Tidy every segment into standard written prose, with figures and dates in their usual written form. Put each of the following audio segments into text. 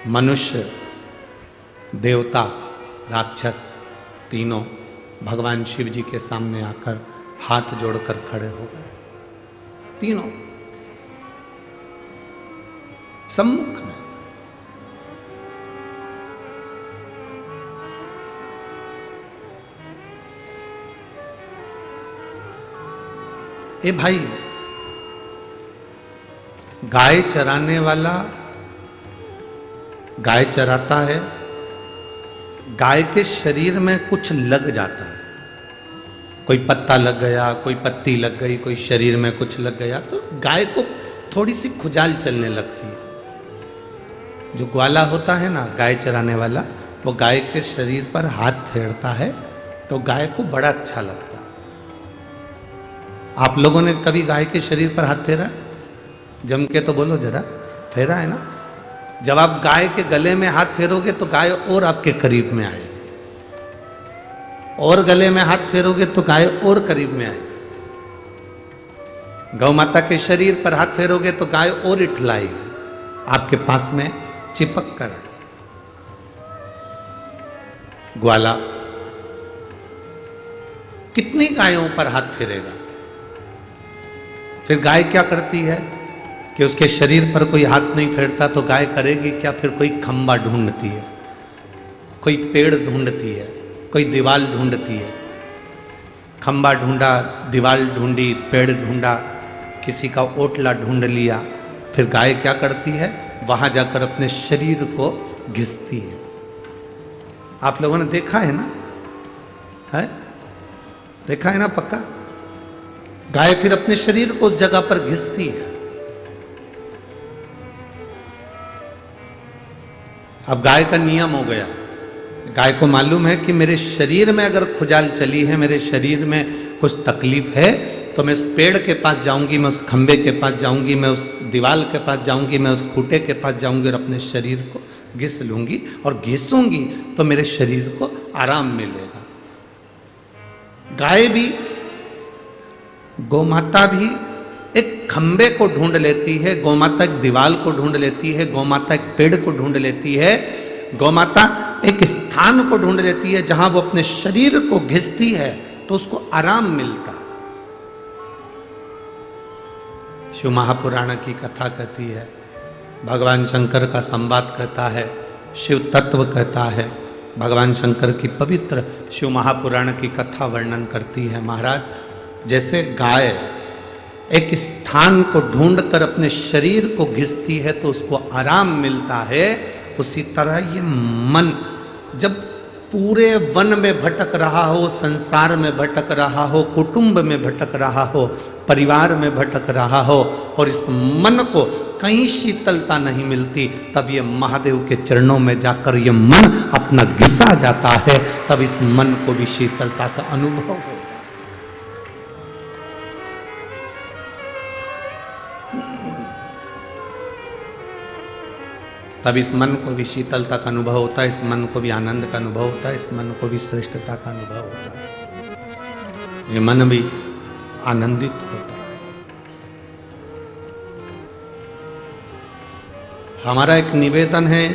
मनुष्य, देवता, राक्षस तीनों भगवान शिव जी के सामने आकर हाथ जोड़कर खड़े हो गए। तीनों सम्मुख में। ए भाई, गाय चराने वाला गाय चराता है, गाय के शरीर में कुछ लग जाता है, कोई पत्ता लग गया, कोई पत्ती लग गई, कोई शरीर में कुछ लग गया, तो गाय को थोड़ी सी खुजाल चलने लगती है। जो ग्वाला होता है ना, गाय चराने वाला, वो गाय के शरीर पर हाथ फेरता है तो गाय को बड़ा अच्छा लगता है। आप लोगों ने कभी गाय के शरीर पर हाथ फेरा? जम के तो बोलो जरा, फेरा है ना? जब आप गाय के गले में हाथ फेरोगे तो गाय और आपके करीब में आए, और गले में हाथ फेरोगे तो गाय और करीब में आए। गौ माता के शरीर पर हाथ फेरोगे तो गाय और इठलाई, आपके पास में चिपक कर आए। ग्वाला कितनी गायों पर हाथ फेरेगा? फिर गाय क्या करती है कि उसके शरीर पर कोई हाथ नहीं फेरता तो गाय करेगी क्या? फिर कोई खंबा ढूंढती है, कोई पेड़ ढूंढती है, कोई दीवाल ढूंढती है। खंबा ढूंढा, दीवाल ढूंढी, पेड़ ढूंढा, किसी का ओटला ढूंढ लिया। फिर गाय क्या करती है? वहां जाकर अपने शरीर को घिसती है। आप लोगों ने देखा है ना? है? देखा है ना? पक्का? गाय फिर अपने शरीर को उस जगह पर घिसती है। अब गाय का नियम हो गया, गाय को मालूम है कि मेरे शरीर में अगर खुजाल चली है, मेरे शरीर में कुछ तकलीफ है, तो मैं उस पेड़ के पास जाऊंगी, मैं उस खंबे के पास जाऊंगी, मैं उस दीवाल के पास जाऊंगी, मैं उस खूंटे के पास जाऊंगी और अपने शरीर को घिस लूंगी, और घिसूंगी तो मेरे शरीर को आराम मिलेगा। गाय भी, गौमाता भी एक खंबे को ढूंढ लेती है, गौमाता एक दीवाल को ढूंढ लेती है, गौमाता एक पेड़ को ढूंढ लेती है, गौमाता एक स्थान को ढूंढ लेती है जहां वो अपने शरीर को घिसती है तो उसको आराम मिलता है। शिव महापुराण की कथा कहती है, भगवान शंकर का संवाद कहता है, शिव तत्व कहता है, भगवान शंकर की पवित्र शिव महापुराण की कथा वर्णन करती है। महाराज, जैसे गाय एक स्थान को ढूंढकर अपने शरीर को घिसती है तो उसको आराम मिलता है, उसी तरह ये मन जब पूरे वन में भटक रहा हो, संसार में भटक रहा हो, कुटुंब में भटक रहा हो, परिवार में भटक रहा हो, और इस मन को कहीं शीतलता नहीं मिलती, तब ये महादेव के चरणों में जाकर ये मन अपना घिसा जाता है, तब इस मन को भी शीतलता का अनुभव हो। तब इस मन को भी शीतलता का अनुभव होता है, इस मन को भी आनंद का अनुभव होता है, इस मन को भी श्रेष्ठता का अनुभव होता है। ये मन भी आनंदित होता है। हमारा एक निवेदन है,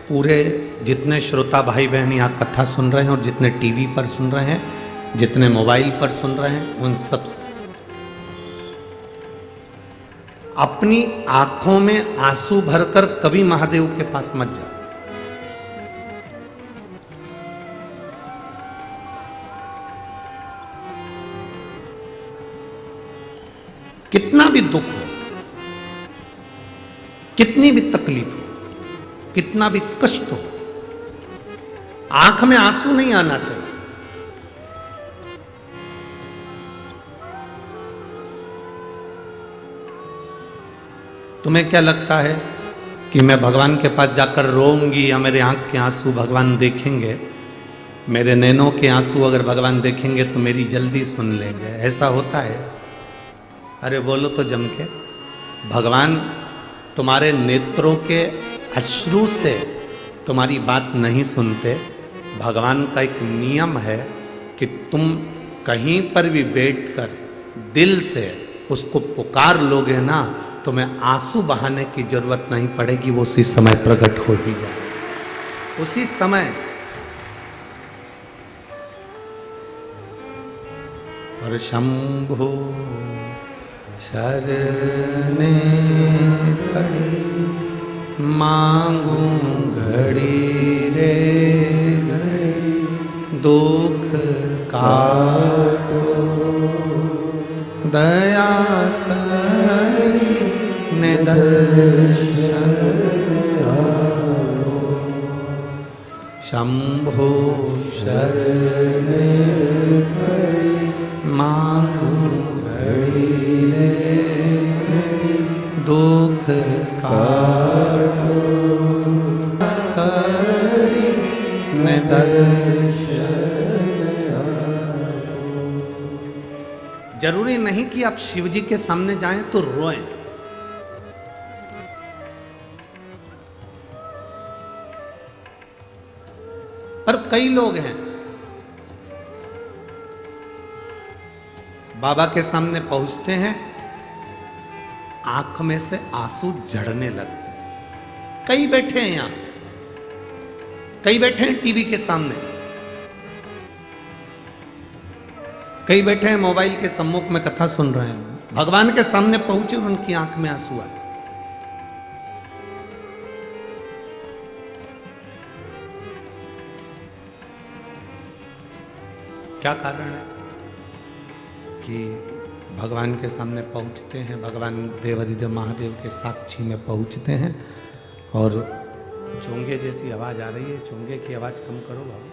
पूरे जितने श्रोता भाई बहन यहाँ कथा सुन रहे हैं और जितने टीवी पर सुन रहे हैं, जितने मोबाइल पर सुन रहे हैं, उन सब से अपनी आंखों में आंसू भरकर कभी महादेव के पास मत जाओ। कितना भी दुख हो, कितनी भी तकलीफ हो, कितना भी कष्ट हो, आंख में आंसू नहीं आना चाहिए। तुम्हें क्या लगता है कि मैं भगवान के पास जाकर रोऊंगी या मेरे आंख के आंसू भगवान देखेंगे? मेरे नैनों के आंसू अगर भगवान देखेंगे तो मेरी जल्दी सुन लेंगे, ऐसा होता है? अरे बोलो तो जम के। भगवान तुम्हारे नेत्रों के अश्रु से तुम्हारी बात नहीं सुनते। भगवान का एक नियम है कि तुम कहीं पर भी बैठकर दिल से उसको पुकार लोगे ना, तुम्हें आंसू बहाने की जरूरत नहीं पड़ेगी, वो उसी समय प्रकट हो ही जाए, उसी समय। और शंभो शरणे पड़ी मांगू घड़ी रे घड़ी, दुख काटो दया करी निदर्शन आओ। शंभो शरणे पड़ी मांगू घड़ी रे दुख काटो करी निदर्शन। जरूरी नहीं कि आप शिव जी के सामने जाएं तो रोएं, पर कई लोग हैं बाबा के सामने पहुंचते हैं, आंख में से आंसू झड़ने लगते हैं। कई बैठे हैं यहां, कई बैठे हैं टीवी के सामने, कई बैठे हैं मोबाइल के सम्मुख में कथा सुन रहे हैं। भगवान के सामने पहुंचे और उनकी आंख में आंसू आए। क्या कारण है कि भगवान के सामने पहुंचते हैं, भगवान देवाधिदेव महादेव के साक्षी में पहुंचते हैं और चोंगे जैसी आवाज आ रही है, चोंगे की आवाज कम करो बाबू।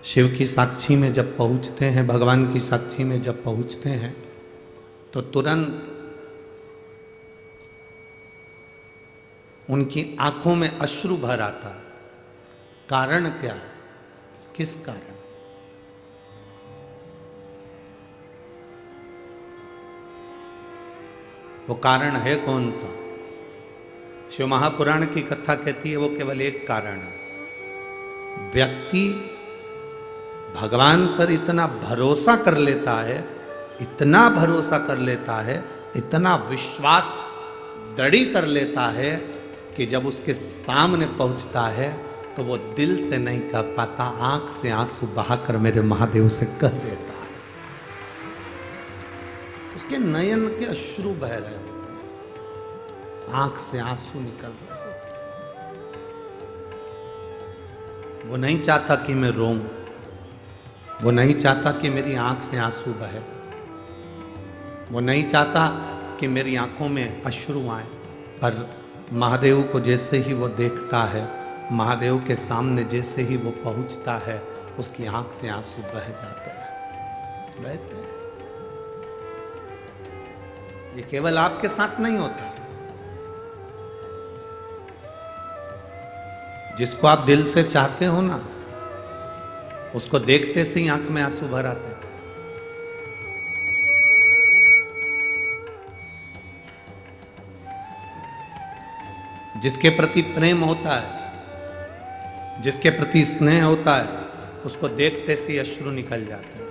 शिव की साक्षी में जब पहुंचते हैं, भगवान की साक्षी में जब पहुंचते हैं तो तुरंत उनकी आंखों में अश्रु भर आता है। कारण क्या? किस कारण? वो कारण है कौन सा? शिव महापुराण की कथा कहती है वो केवल एक कारण है। व्यक्ति भगवान पर इतना भरोसा कर लेता है, इतना भरोसा कर लेता है, इतना विश्वास दृढ़ कर लेता है कि जब उसके सामने पहुंचता है तो वो दिल से नहीं कह पाता, आंख से आंसू बहाकर मेरे महादेव से कह देता है। उसके नयन के अश्रु बह रहे होते हैं, आंख से आंसू निकल रहे होते हैं। वो नहीं चाहता कि मैं रोऊं, वो नहीं चाहता कि मेरी आंख से आंसू बहे, वो नहीं चाहता कि मेरी आंखों में अश्रु आए। पर महादेव को जैसे ही वो देखता है, महादेव के सामने जैसे ही वो पहुंचता है, उसकी आंख से आंसू बह जाते हैं, बहते हैं। ये केवल आपके साथ नहीं होता, जिसको आप दिल से चाहते हो ना, उसको देखते से ही आंख में आंसू भर आते हैं। जिसके प्रति प्रेम होता है, जिसके प्रति स्नेह होता है, उसको देखते से अश्रु निकल जाते हैं।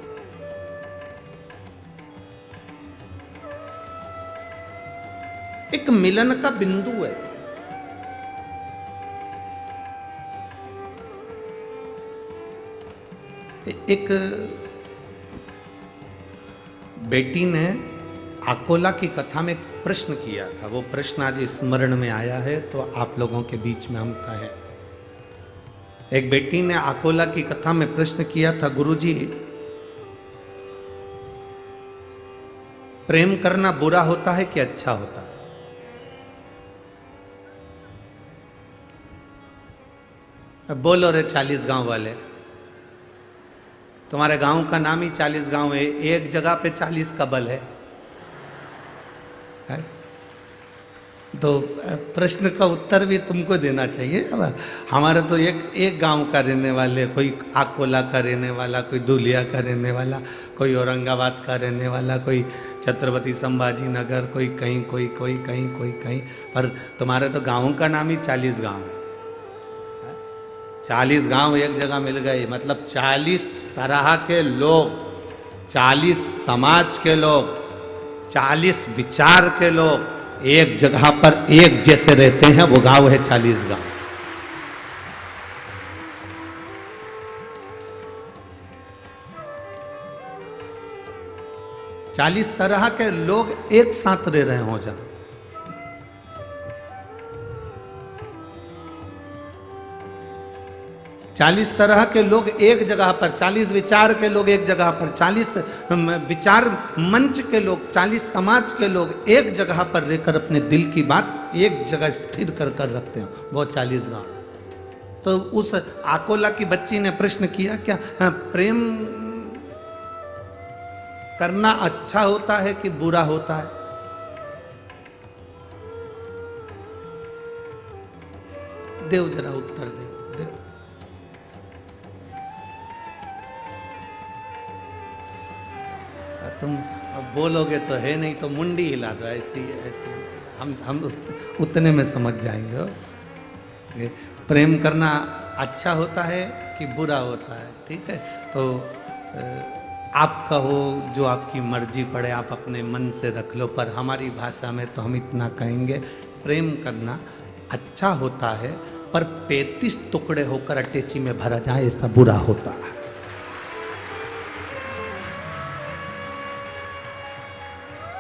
एक मिलन का बिंदु है। एक बेटी ने अकोला की कथा में एक प्रश्न किया था, वो प्रश्न आज स्मरण में आया है तो आप लोगों के बीच में हम कहें। एक बेटी ने अकोला की कथा में प्रश्न किया था, गुरुजी प्रेम करना बुरा होता है कि अच्छा होता है? अब बोलो रे 40 गांव वाले, तुम्हारे गांव का नाम ही 40 गांव है, एक जगह पे 40 का बल है? तो प्रश्न का उत्तर भी तुमको देना चाहिए। अब हमारे तो एक गांव का रहने वाले, कोई अकोला का रहने वाला, कोई धुलिया का रहने वाला, कोई औरंगाबाद का रहने वाला, कोई छत्रपति संभाजी नगर, कोई कहीं, कोई कहीं, कोई कहीं, पर तुम्हारे तो गाँव का नाम ही 40 गांव है। 40 गांव एक जगह मिल गए, मतलब 40 तरह के लोग 40 समाज के लोग, 40 विचार के लोग एक जगह पर एक जैसे रहते हैं, वो गांव है 40 गांव। चालीस तरह के लोग एक साथ रह रहे हो जहां, 40 तरह के लोग एक जगह पर, 40 विचार के लोग एक जगह पर, 40 विचार मंच के लोग, 40 समाज के लोग एक जगह पर रहकर अपने दिल की बात एक जगह स्थिर कर कर रखते हैं, वो 40 गांव। तो उस आकोला की बच्ची ने प्रश्न किया, क्या प्रेम करना अच्छा होता है कि बुरा होता है? देव जरा उत्तर दे। देव तुम बोलोगे तो है, नहीं तो मुंडी हिला दो, ऐसे ही ऐसे। हम उतने में समझ जाएंगे। प्रेम करना अच्छा होता है कि बुरा होता है, ठीक है? तो आप कहो जो आपकी मर्जी पड़े, आप अपने मन से रख लो, पर हमारी भाषा में तो हम इतना कहेंगे, प्रेम करना अच्छा होता है, पर 35 टुकड़े होकर अटैची में भरा जाए ऐसा बुरा होता है।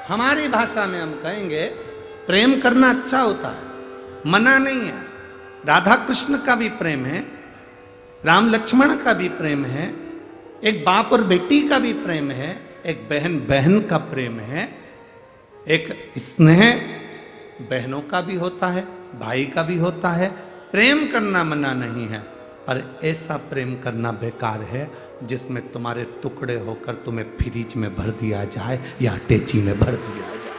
हमारी भाषा में हम कहेंगे प्रेम करना अच्छा होता है, मना नहीं है। राधा कृष्ण का भी प्रेम है, राम लक्ष्मण का भी प्रेम है, एक बाप और बेटी का भी प्रेम है, एक बहन बहन का प्रेम है, एक स्नेह बहनों का भी होता है, भाई का भी होता है। प्रेम करना मना नहीं है, पर ऐसा प्रेम करना बेकार है जिसमें तुम्हारे टुकड़े होकर तुम्हें फ्रिज में भर दिया जाए या अटैची में भर दिया जाए,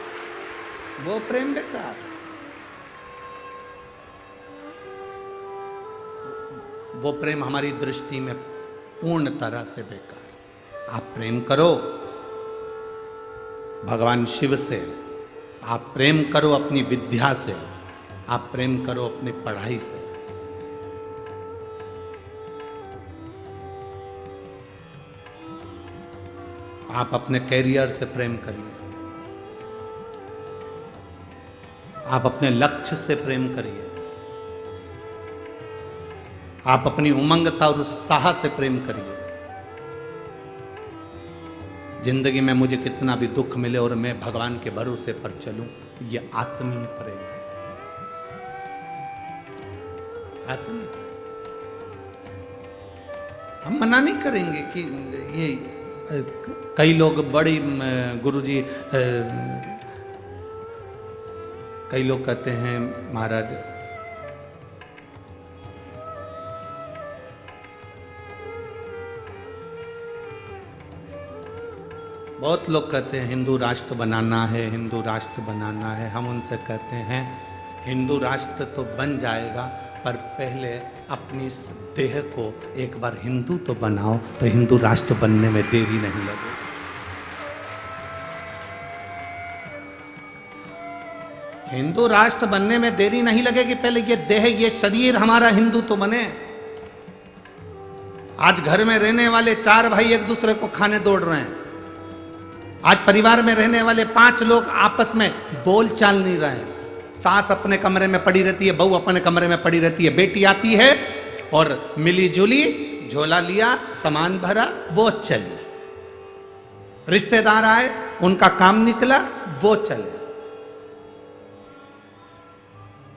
वो प्रेम बेकार है। वो प्रेम हमारी दृष्टि में पूर्ण तरह से बेकार। आप प्रेम करो भगवान शिव से, आप प्रेम करो अपनी विद्या से, आप प्रेम करो अपनी पढ़ाई से। आप अपने कैरियर से प्रेम करिए, आप अपने लक्ष्य से प्रेम करिए, आप अपनी उमंगता और उत्साह से प्रेम करिए। जिंदगी में मुझे कितना भी दुख मिले और मैं भगवान के भरोसे पर चलूं, यह आत्मीय प्रेम है। आत्मीय हम मना नहीं करेंगे कि ये कई लोग बड़ी गुरुजी, कई लोग कहते हैं महाराज बहुत लोग कहते हैं हिंदू राष्ट्र बनाना है, हिंदू राष्ट्र बनाना है। हम उनसे कहते हैं हिंदू राष्ट्र तो बन जाएगा, पर पहले अपनी इस देह को एक बार हिंदू तो बनाओ, तो हिंदू राष्ट्र बनने में देरी नहीं लगेगी। हिंदू राष्ट्र बनने में देरी नहीं लगेगी, पहले ये देह, ये शरीर हमारा हिंदू तो बने। आज घर में रहने वाले 4 भाई एक दूसरे को खाने दौड़ रहे हैं। आज परिवार में रहने वाले 5 लोग आपस में बोल चाल नहीं रहे हैं। सास अपने कमरे में पड़ी रहती है, बहू अपने कमरे में पड़ी रहती है, बेटी आती है और मिली जुली, झोला लिया, सामान भरा, वो चली। रिश्तेदार आए, उनका काम निकला, वो चले।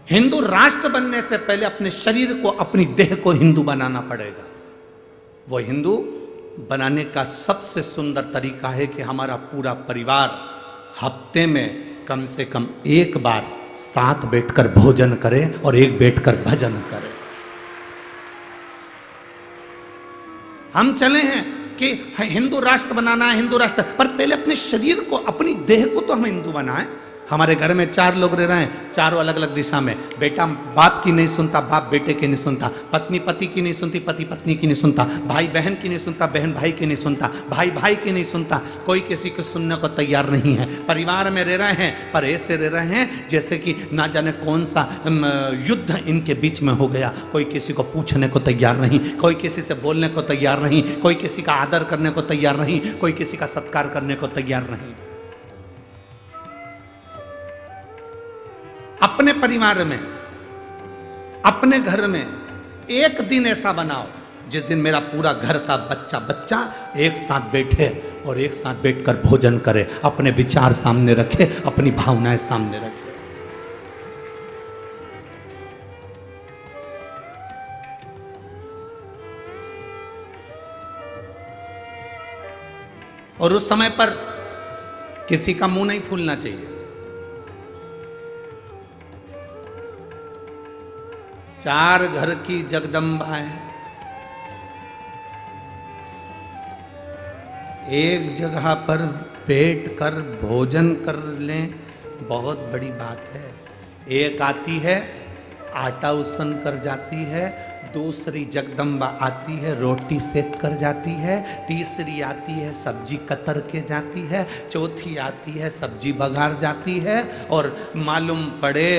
हिंदू राष्ट्र बनने से पहले अपने शरीर को, अपनी देह को हिंदू बनाना पड़ेगा। वो हिंदू बनाने का सबसे सुंदर तरीका है कि हमारा पूरा परिवार हफ्ते में कम से कम एक बार साथ बैठकर भोजन करे और एक बैठकर भजन करे। हम चले हैं कि हिंदू राष्ट्र बनाना है, हिंदू राष्ट्र, पर पहले अपने शरीर को, अपनी देह को तो हम हिंदू बनाएं। हमारे घर में 4 लोग रह रहे हैं, चारों अलग अलग दिशा में। बेटा बाप की नहीं सुनता, बाप बेटे की नहीं सुनता, पत्नी पति की नहीं सुनती, पति पत्नी की नहीं सुनता, भाई बहन की नहीं सुनता, बहन भाई की नहीं सुनता, भाई भाई की नहीं सुनता, कोई किसी को सुनने को तैयार नहीं है। परिवार में रह रहे हैं पर ऐसे रह रहे हैं जैसे कि ना जाने कौन सा युद्ध इनके बीच में हो गया। कोई किसी को पूछने को तैयार नहीं, कोई किसी से बोलने को तैयार नहीं, कोई किसी का आदर करने को तैयार नहीं, कोई किसी का सत्कार करने को तैयार नहीं। अपने परिवार में, अपने घर में एक दिन ऐसा बनाओ जिस दिन मेरा पूरा घर का बच्चा एक साथ बैठे और एक साथ बैठकर भोजन करे, अपने विचार सामने रखे, अपनी भावनाएं सामने रखे। और उस समय पर किसी का मुंह नहीं फूलना चाहिए। चार घर की जगदम्बा है, एक जगह पर बैठ कर भोजन कर लें, बहुत बड़ी बात है। एक आती है आटा उसन कर जाती है, दूसरी जगदम्बा आती है रोटी सेक कर जाती है, तीसरी आती है सब्जी कतर के जाती है, चौथी आती है सब्जी बघार जाती है। और मालूम पड़े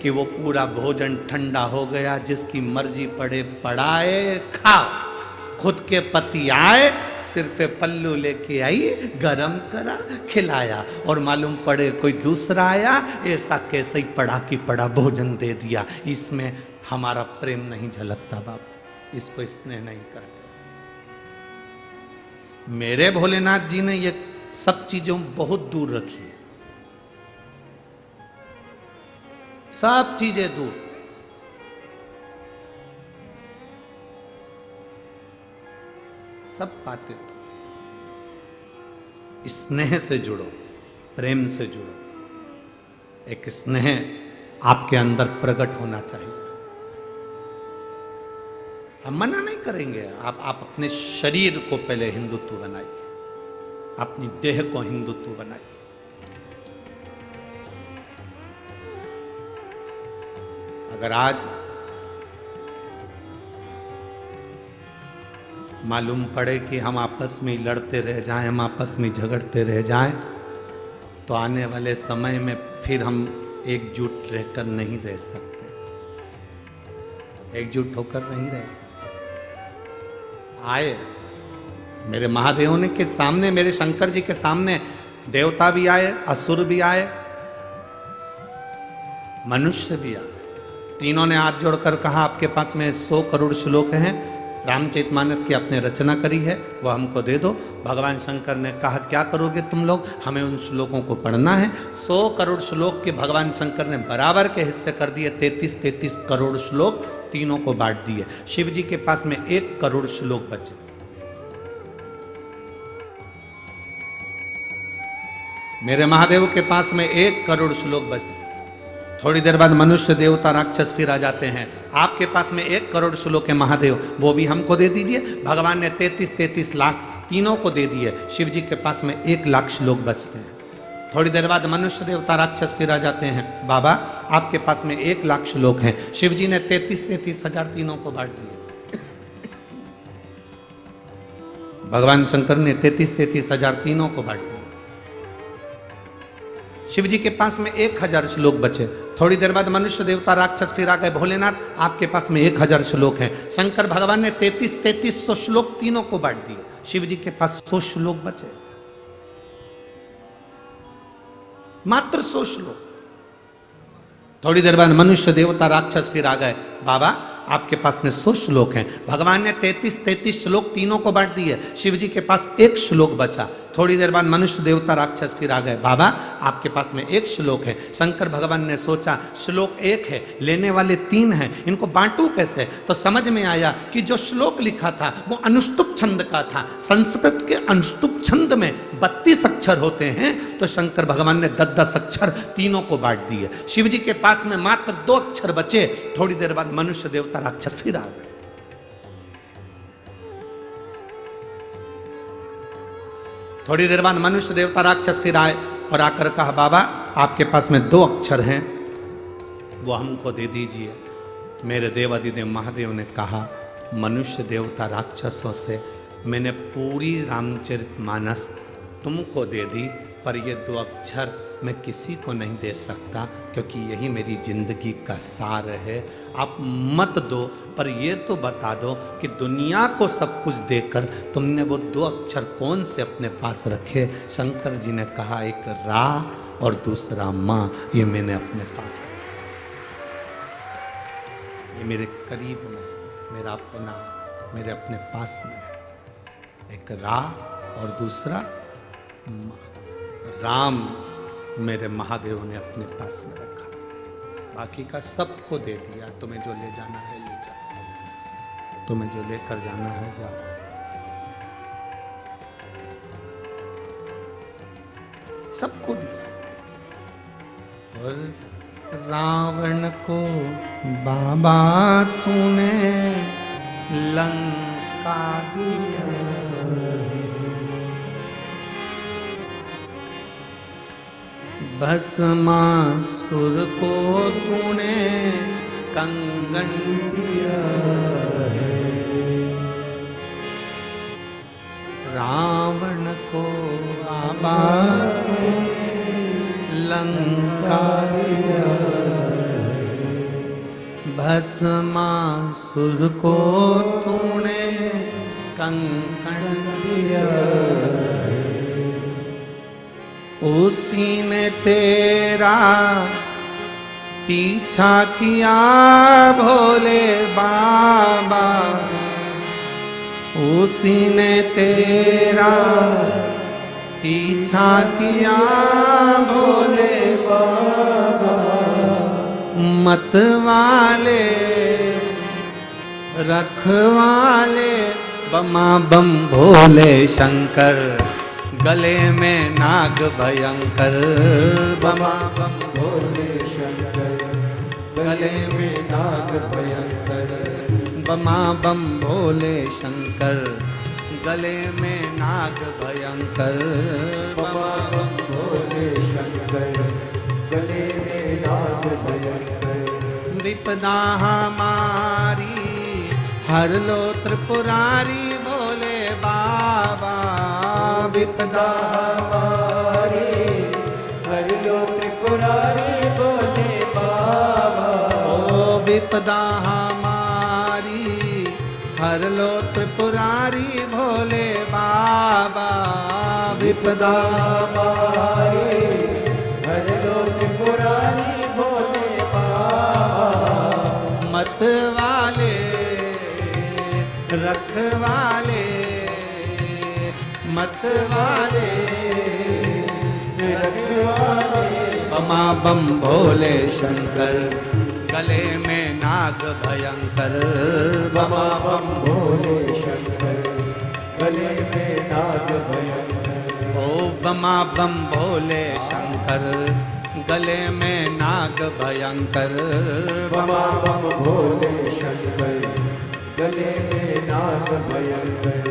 कि वो पूरा भोजन ठंडा हो गया, जिसकी मर्जी पड़े पड़ाए खाओ। खुद के पति आए, सिर पे पल्लू लेके आई, गरम करा खिलाया, और मालूम पड़े कोई दूसरा आया, ऐसा कैसे ही पड़ा कि पड़ा भोजन दे दिया। इसमें हमारा प्रेम नहीं झलकता बाबा, इसको स्नेह नहीं कहते। मेरे भोलेनाथ जी ने ये सब चीजों बहुत दूर रखी, सब चीजें दूर। सब बातें तो स्नेह से जुड़ो, प्रेम से जुड़ो। एक स्नेह आपके अंदर प्रकट होना चाहिए। हम मना नहीं करेंगे, आप अपने शरीर को पहले हिंदुत्व बनाइए, अपनी देह को हिंदुत्व बनाइए। अगर आज मालूम पड़े कि हम आपस में लड़ते रह जाएं, हम आपस में झगड़ते रह जाएं, तो आने वाले समय में फिर हम एकजुट रहकर नहीं रह सकते, एकजुट होकर नहीं रह सकते। आए मेरे महादेव ने के सामने, मेरे शंकर जी के सामने देवता भी आए, असुर भी आए, मनुष्य भी आए। तीनों ने हाथ जोड़कर कहा आपके पास में 100 करोड़ श्लोक हैं, रामचरितमानस की आपने रचना करी है, वो हमको दे दो। भगवान शंकर ने कहा क्या करोगे तुम लोग, हमें उन श्लोकों को पढ़ना है। 100 करोड़ श्लोक के भगवान शंकर ने बराबर के हिस्से कर दिए, 33 करोड़ श्लोक तीनों को बांट दिए। शिव जी के पास में 1 करोड़ श्लोक बचे। मेरे महादेव के पास में 1 करोड़ श्लोक बचे। थोड़ी देर बाद मनुष्य देवता राक्षस फिर आ जाते हैं। आपके पास में 1 करोड़ श्लोक है महादेव, वो भी हमको दे दीजिए। भगवान ने 33 लाख तीनों को दे दिए। शिव जी के पास में 1 लाख श्लोक बचते हैं। थोड़ी देर बाद मनुष्य देवता राक्षस फिर आ जाते हैं। बाबा आपके पास में 1 लाख श्लोक हैं। शिव जी ने 33 हजार तीनों को बांट दिए। भगवान शंकर ने 33 हजार तीनों को बांट दिया। शिव जी के पास में 1000 श्लोक बचे। थोड़ी देर बाद मनुष्य देवता राक्षस फिर आ गए। भोलेनाथ आपके पास में 1000 श्लोक हैं। शंकर भगवान ने 3300 श्लोक तीनों को बांट दिए। शिव जी के पास 100 श्लोक बचे, मात्र 100 श्लोक। थोड़ी देर बाद मनुष्य देवता राक्षस फिर आ गए। बाबा आपके पास में 100 श्लोक हैं। भगवान ने 33 श्लोक तीनों को बांट दिए। शिव जी के पास 1 श्लोक बचा। थोड़ी देर बाद मनुष्य देवता राक्षस फिर आ गए। बाबा आपके पास में 1 श्लोक है। शंकर भगवान ने सोचा श्लोक 1 है, लेने वाले 3 हैं, इनको बांटू कैसे? तो समझ में आया कि जो श्लोक लिखा था वो अनुष्टुप छंद का था। संस्कृत के अनुष्टुप छंद में 32 अक्षर होते हैं, तो शंकर भगवान ने 10 अक्षर तीनों को बांट दिए। शिव जी के पास में मात्र 2 अक्षर बचे। थोड़ी देर बाद मनुष्य देवता राक्षस फिर आ गए। थोड़ी देर बाद मनुष्य देवता राक्षस फिर आए और आकर कहा बाबा आपके पास में 2 अक्षर हैं, वो हमको दे दीजिए। मेरे देवाधिदेव महादेव ने कहा, मनुष्य देवता राक्षसों से मैंने पूरी रामचरितमानस तुमको दे दी, पर ये 2 अक्षर मैं किसी को नहीं दे सकता, क्योंकि यही मेरी जिंदगी का सार है। आप मत दो, पर ये तो बता दो कि दुनिया को सब कुछ देकर तुमने वो 2 अक्षर कौन से अपने पास रखे। शंकर जी ने कहा, एक रा और दूसरा माँ, ये मैंने अपने पास, ये मेरे करीब में, मेरा अपना, मेरे अपने पास में, एक रा और दूसरा माँ। राम मेरे महादेव ने अपने पास में रखा, बाकी का सबको दे दिया। तुम्हें जो ले जाना है ले जाओ, तुम्हें जो लेकर जाना है जाओ। सबको दिया। और रावण को बाबा तूने लंका दिया, भस्मासुर को तूने कंगन दिया है। रावण को बाबा तूने लंका दिया है, भस्मासुर को तूने कंगन दिया है। उसी ने तेरा पीछा किया भोले बाबा, उसी ने तेरा पीछा किया भोले बाबा। मतवाले रखवाले बमा बम भोले शंकर, गले में नाग भयंकर, बमा बम भोले शंकर, गले में नाग भयंकर, बमा बम भोले शंकर, गले में नाग भयंकर, बमा बम भोले शंकर, गले में नाग भयंकर। विपदा हमारी हर लो त्रिपुरारी भोले बाबा, विपदा हमारी हर लो त्रिपुरारी भोले बाबा। ओ विपदा हमारी हर लो त्रिपुरारी भोले बाबा, विपदा हमारी हर लो त्रिपुरारी भोले बाबा। मत वाले रखवाले, मत वाले रखवाले, बमा बम भोले शंकर, गले में नाग भयंकर, बमा बम भोले शंकर, गले में नाग भयंकर। ओ बमा बम भोले शंकर, गले में नाग भयंकर, बमा बम भोले शंकर, गले में नाग भयंकर।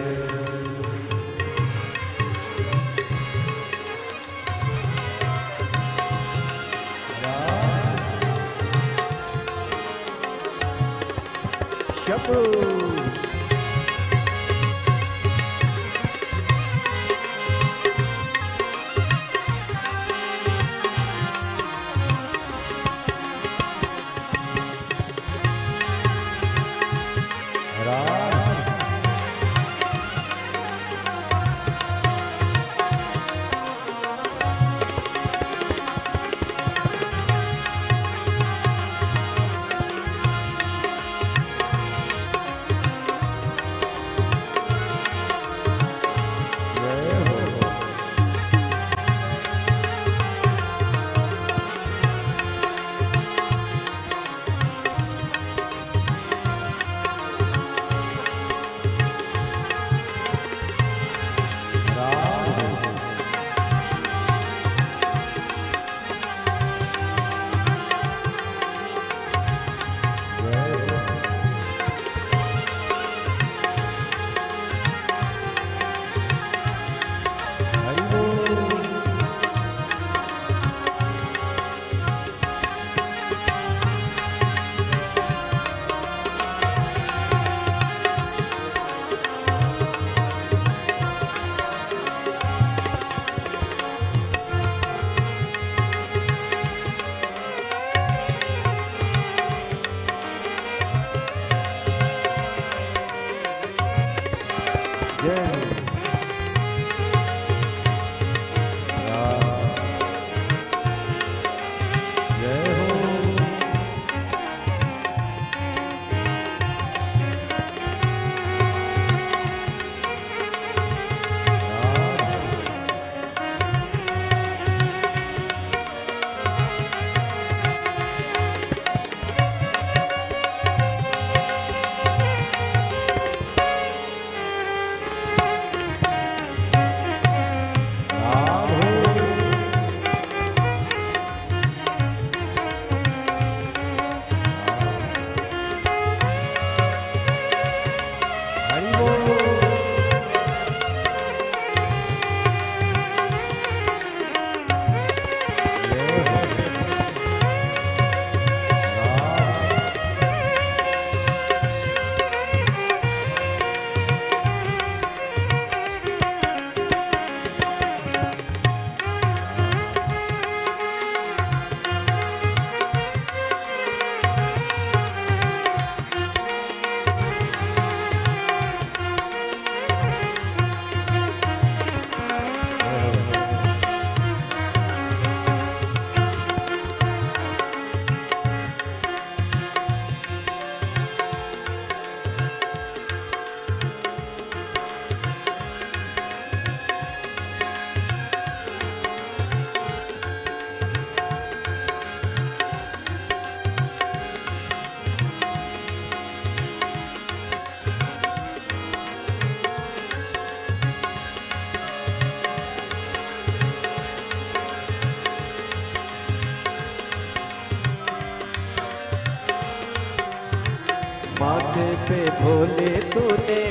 पे भोले तूने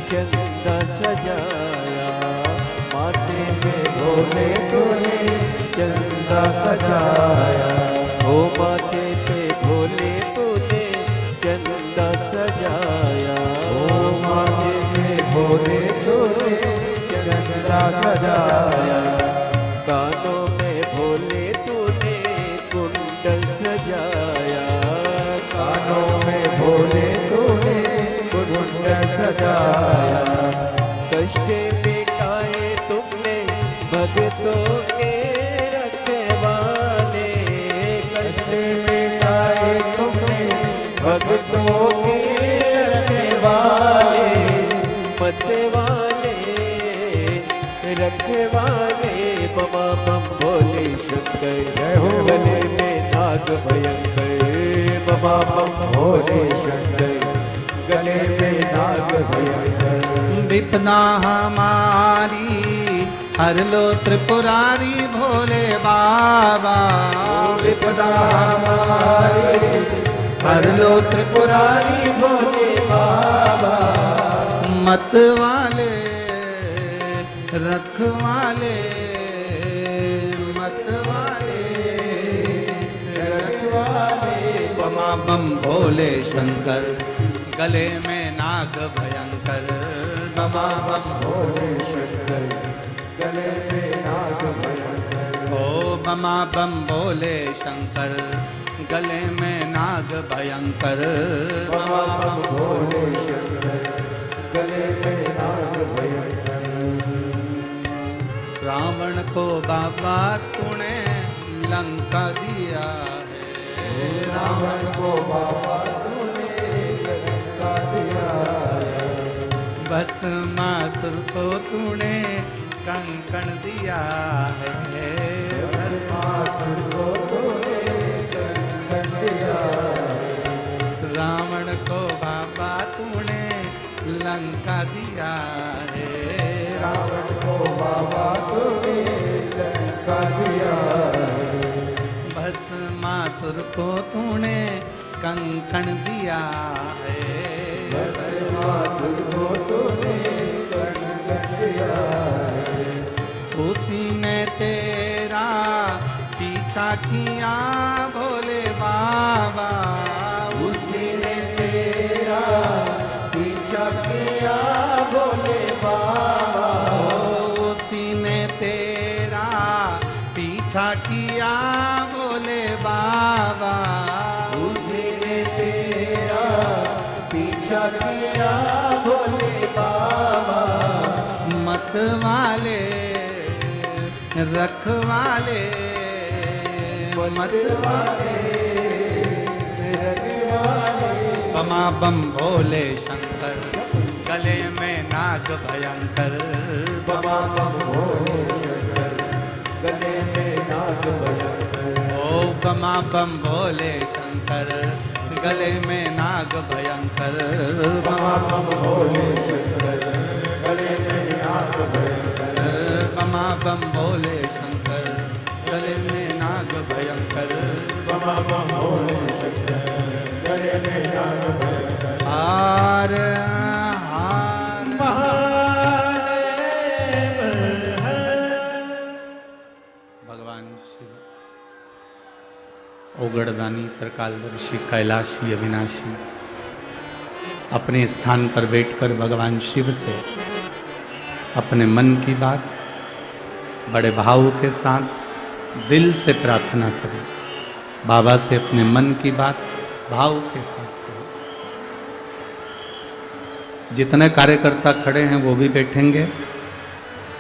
चंदा सजाया, माथे पे भोले तूने चंदा सजाया, ओ माथे पे भोले तूने चंदा सजाया, ओ माथे पे भोले तूने चंदा सजाया, कानों में भोले तूने कुंडल सजाया, कानों में भोले तूने कुंडल सजाया, कष्ट मिटाए तुमने भक्तों के रखवाले, कष्ट मिटाए तुमने भक्तों के रखवाले, मतवाले रखवाले, बमा बम भोले शंकर, जय हो। गले में नाग भयंकर, बमा बम भोले शंकर, गले में नाग भयंकर, विपदा हमारी हर लो त्रिपुरारी भोले बाबा, विपदा हमारी हर लो त्रिपुरारी भोले बाबा, मत वाले रखवाले, मत वाले रखवाले, बमा बम भोले शंकर, गले में नाग भयंकर, बमा बम भोले शंकर, गले में नाग भयंकर, ओ बमा बम भोले शंकर, गले में नाग भयंकर, बमा बम भोले शंकर, गले में नाग भयंकर, रावण को बाबा तूने लंका दिया है, रावण को बाबा तूने लंका दिया है, भस्मासुर को तूने कंकण दिया है, भस्मासुर को तूने कंकण दिया है, रावण को बाबा तूने लंका दिया है, रावण को बाबा तूने लंका दिया है, भस्मासुर को तूने कंकण दिया है, भस्मासुर को तूने कंकण दिया है, उसी ने तेरा पीछा किया भोले बाबा, उसी ने तेरा पीछा किया भोले बाबा, उसी ने तेरा पीछा किया भोले बाबा, उसी ने तेरा पीछा किया भोले बाबा, मत वाले रखवाले, मत वाले रखवाले, बमा बम भोले शंकर, गले में नाग भयंकर, बमा बम भोले शंकर, गले में नाग भयंकर, ओ बमा बम भोले शंकर, गले में नाग भयंकर, बमा बम भोले शंकर, गले में नाग भयंकर, बमा बम भोले शंकर, गले में नाग भयंकर, बमा बम भोले शंकर, गले में नाग भयंकर, हार हार भगवान शिव ओगड़दानी त्रिकालदर्शी कैलाशी अविनाशी अपने स्थान पर बैठकर भगवान शिव से अपने मन की बात बड़े भाव के साथ दिल से प्रार्थना करें। बाबा से अपने मन की बात भाव के साथ करें। जितने कार्यकर्ता खड़े हैं वो भी बैठेंगे।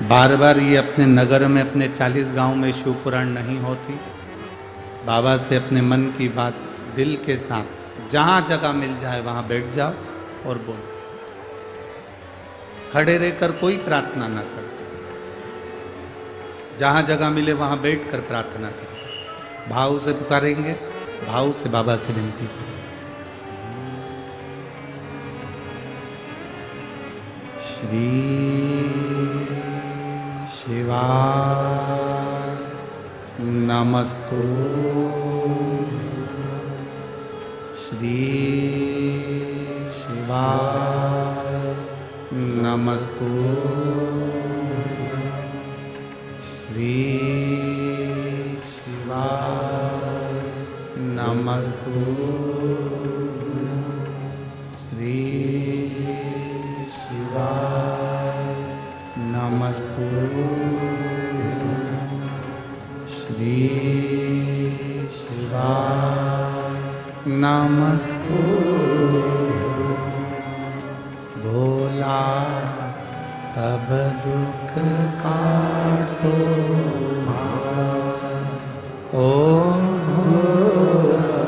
बार बार ये अपने नगर में अपने 40 गांव में शिव पुराण नहीं होती। बाबा से अपने मन की बात दिल के साथ जहाँ जगह मिल जाए वहाँ बैठ जाओ और बोलो। खड़े रहकर कोई प्रार्थना ना करो। जहाँ जगह मिले वहाँ बैठकर प्रार्थना करें। भाव से पुकारेंगे, भाव से बाबा से विनती करें। श्री शिवा नमस्तु श्री शिवाय शिवाय नमस्तु श्री शिवाय नमस्तु श्री शिवाय नमस्तु श्री शिवाय नमस्तु भोला सब दुख काटो ओ भोला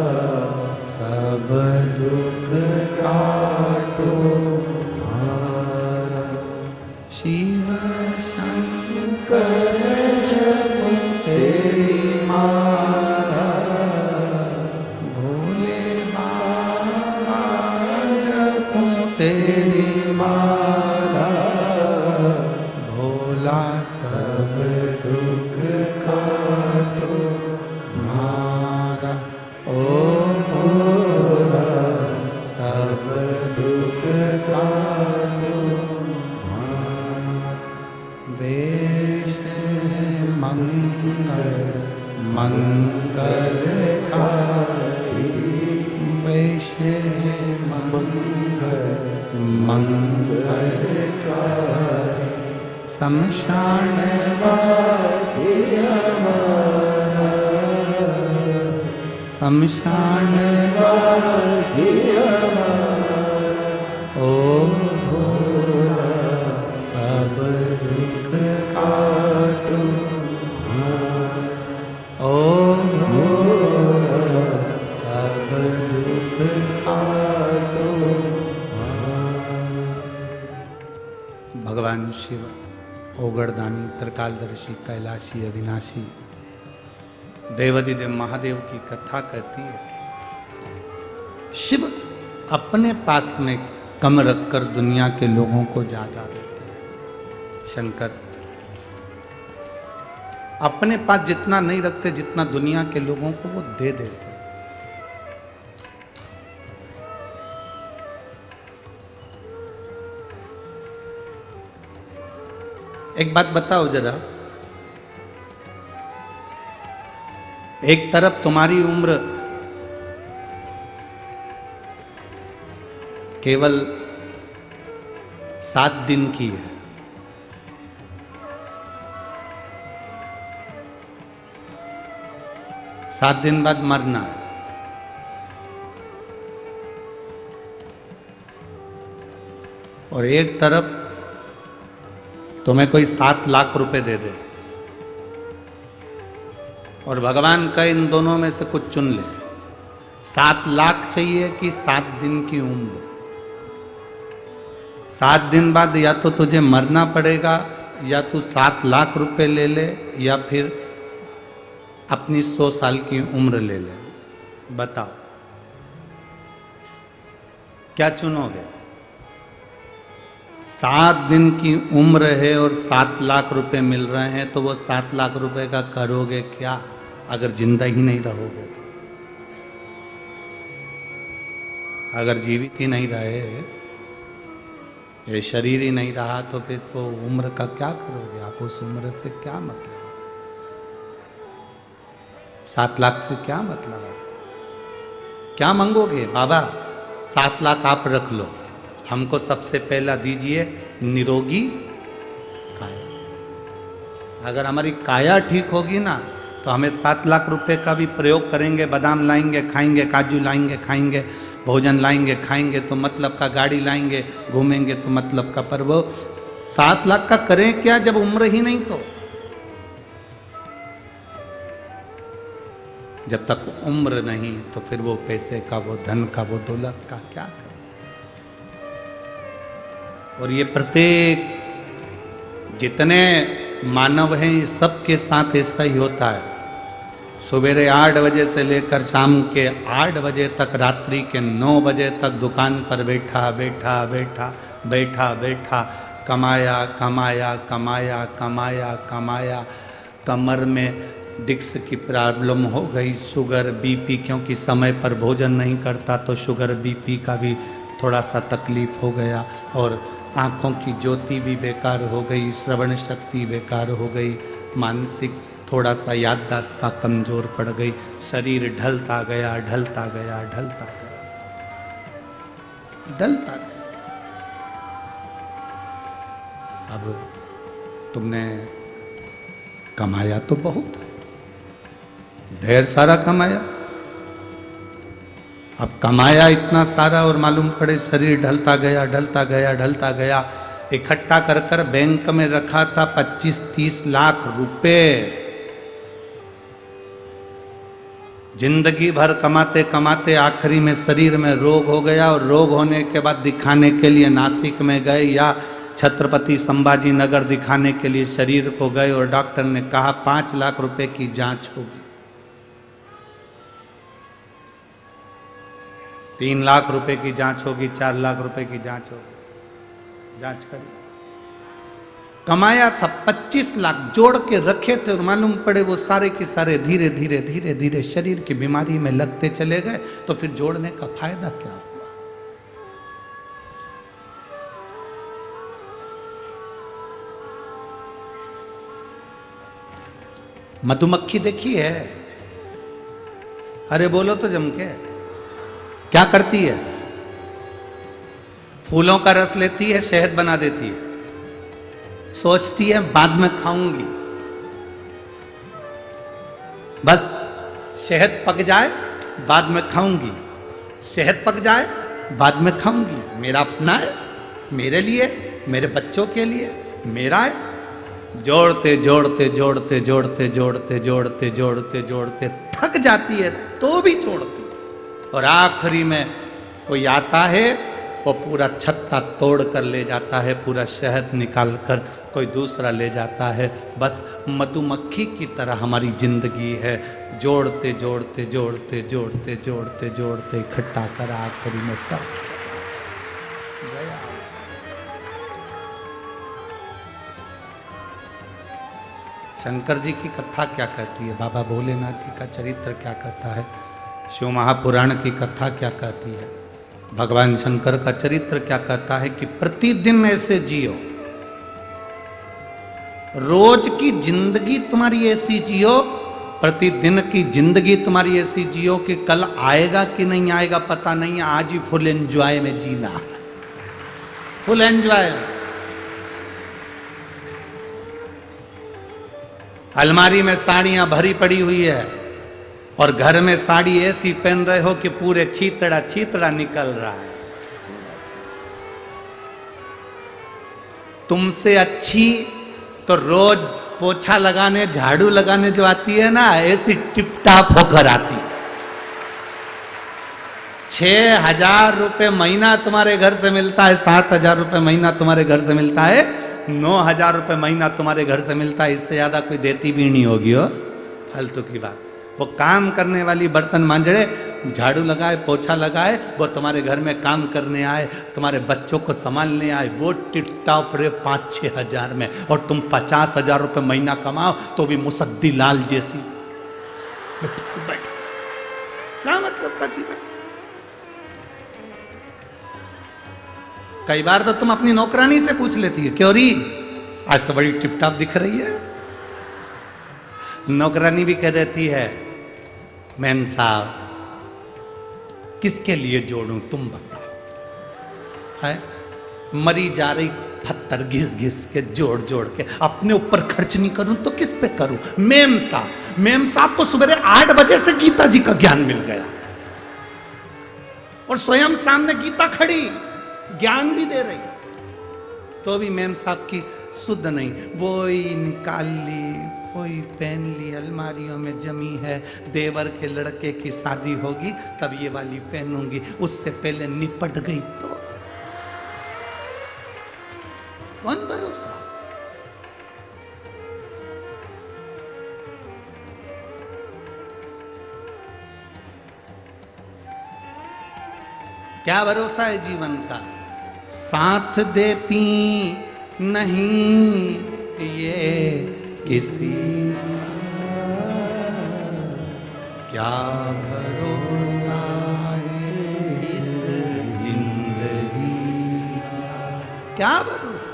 सब दुख काटो शिव शंकर जपो तेरी माला भोले बाबा जपो तेरी माला भोला सब दुख काटो मारा ओ भोला सब दुख काटो वेश मंगल मंगलकारी वेश मंगल मंगलकारी शमशान वासी हमारा शमशान वासी हमारा ओ भोला सब दुख काटो ओ भोला सब दुख काटो भगवान शिव ओगड़दानी त्रिकालदर्शी कैलाशी अविनाशी देवाधिदेव महादेव की कथा कहती है। शिव अपने पास में कम रखकर दुनिया के लोगों को ज्यादा देते हैं। शंकर अपने पास जितना नहीं रखते जितना दुनिया के लोगों को वो दे देते हैं। एक बात बताओ जरा, एक तरफ तुम्हारी उम्र केवल 7 दिन की है, सात दिन बाद मरना है, और एक तरफ तुम्हें कोई 7 लाख रुपए दे दे और भगवान का इन दोनों में से कुछ चुन ले, 7 लाख चाहिए कि 7 दिन की उम्र। 7 दिन बाद या तो तुझे मरना पड़ेगा या तू 7 लाख रुपए ले ले या फिर अपनी 100 साल की उम्र ले ले। बताओ क्या चुनोगे? 7 दिन की उम्र है और 7 लाख रुपए मिल रहे हैं, तो वो 7 लाख रुपए का करोगे क्या अगर जिंदा ही नहीं रहोगे तो? अगर जीवित ही नहीं रहे, ये शरीर ही नहीं रहा, तो फिर वो उम्र का क्या करोगे आप? उस उम्र से क्या मतलब? 7 लाख से क्या मतलब? क्या मांगोगे? बाबा 7 लाख आप रख लो, हमको सबसे पहला दीजिए निरोगी काया। अगर हमारी काया ठीक होगी ना तो हमें 7 लाख रुपए का भी प्रयोग करेंगे, बादाम लाएंगे खाएंगे, काजू लाएंगे खाएंगे, भोजन लाएंगे खाएंगे तो मतलब का, गाड़ी लाएंगे घूमेंगे तो मतलब का, पर वो 7 लाख का करें क्या जब उम्र ही नहीं? तो जब तक उम्र नहीं तो फिर वो पैसे का, वो धन का, वो दौलत का क्या करें? और ये प्रत्येक जितने मानव हैं ये सबके साथ ऐसा ही होता है। सवेरे 8 बजे से लेकर शाम के 8 बजे तक, रात्रि के 9 बजे तक दुकान पर बैठा बैठा बैठा बैठा बैठा कमाया कमाया कमाया कमाया कमाया, कमर में डिस्क की प्रॉब्लम हो गई, शुगर बीपी, क्योंकि समय पर भोजन नहीं करता तो शुगर बीपी का भी थोड़ा सा तकलीफ हो गया और आँखों की ज्योति भी बेकार हो गई, श्रवण शक्ति बेकार हो गई, मानसिक थोड़ा सा याददाश्त कमजोर पड़ गई, शरीर ढलता गया ढलता गया ढलता गया ढलता गया। अब तुमने कमाया तो बहुत, ढेर सारा कमाया, अब कमाया इतना सारा और मालूम पड़े शरीर ढलता गया ढलता गया ढलता गया। इकट्ठा कर कर बैंक में रखा था 25-30 लाख रुपए, जिंदगी भर कमाते कमाते आखिरी में शरीर में रोग हो गया और रोग होने के बाद दिखाने के लिए नासिक में गए या छत्रपति संभाजी नगर दिखाने के लिए शरीर को गए और डॉक्टर ने कहा 5 लाख रुपए की जांच होगी। 3 लाख रुपए की जांच होगी, 4 लाख रुपए की जांच होगी, जांच करी। कमाया था 25 लाख, जोड़ के रखे थे और मालूम पड़े वो सारे के सारे धीरे धीरे धीरे धीरे शरीर की बीमारी में लगते चले गए। तो फिर जोड़ने का फायदा क्या हुआ? मधुमक्खी देखी है? अरे बोलो तो जम के, क्या करती है? फूलों का रस लेती है, शहद बना देती है, सोचती है बाद में खाऊंगी, बस शहद पक जाए बाद में खाऊंगी, शहद पक जाए बाद में खाऊंगी, मेरा अपना है, मेरे लिए, मेरे बच्चों के लिए, मेरा है। जोड़ते जोड़ते जोड़ते जोड़ते जोड़ते जोड़ते जोड़ते जोड़ते थक जाती है तो भी जोड़ती, और आखिरी में कोई आता है वो पूरा छत्ता तोड़ कर ले जाता है, पूरा शहद निकाल कर कोई दूसरा ले जाता है। बस मधुमक्खी की तरह हमारी जिंदगी है, जोड़ते जोड़ते जोड़ते जोड़ते जोड़ते जोड़ते इकट्ठा कर आखिरी में सब गया। शंकर जी की कथा क्या कहती है, बाबा भोलेनाथ जी का चरित्र क्या कहता है, शिव महापुराण की कथा क्या कहती है, भगवान शंकर का चरित्र क्या कहता है कि प्रतिदिन ऐसे जियो, रोज की जिंदगी तुम्हारी ऐसी जियो, प्रतिदिन की जिंदगी तुम्हारी ऐसी जियो कि कल आएगा कि नहीं आएगा पता नहीं है, आज ही फुल एंजॉय में जीना है, फुल एंजॉय। अलमारी में साड़ियां भरी पड़ी हुई है और घर में साड़ी ऐसी पहन रहे हो कि पूरे छीतड़ा छीतड़ा निकल रहा है। तुमसे अच्छी तो रोज पोछा लगाने झाड़ू लगाने जो आती है ना, ऐसी टिपटाप होकर आती। 6,000 रुपये महीना तुम्हारे घर से मिलता है, 7,000 रुपये महीना तुम्हारे घर से मिलता है, 9,000 रुपये महीना तुम्हारे घर से मिलता है, इससे ज्यादा कोई देती भी नहीं होगी हो, फालतू की बात। वो काम करने वाली बर्तन मांजड़े, झाड़ू लगाए, पोछा लगाए, वो तुम्हारे घर में काम करने आए, तुम्हारे बच्चों को संभालने आए, वो टिपटाप रे 5-6 हजार में, और तुम 50,000 रुपये महीना कमाओ तो भी मुसद्दी लाल जैसी। क्या मतलब का जीवन? कई बार तो तुम अपनी नौकरानी से पूछ लेती है, क्यों री आज तो बड़ी टिपटाप दिख रही है। नौकरानी भी कह देती है, मैम साहब किसके लिए जोड़ूं तुम बताओ, है मरी जा रही पत्थर घिस घिस के जोड़ जोड़ के, अपने ऊपर खर्च नहीं करूं तो किस पे करूं। मैम साहब को सुबह 8 बजे से गीता जी का ज्ञान मिल गया और स्वयं सामने गीता खड़ी ज्ञान भी दे रही, तो भी मैम साहब की शुद्ध नहीं, वही निकाल ली, वही पहन ली, अलमारियों में जमी है, देवर के लड़के की शादी होगी तब ये वाली पहनूंगी, उससे पहले निपट गई तो कौन भरोसा। क्या भरोसा है जीवन का? साथ देती नहीं ये किसी, क्या भरोसा है इस जिंदगी क्या भरोसा।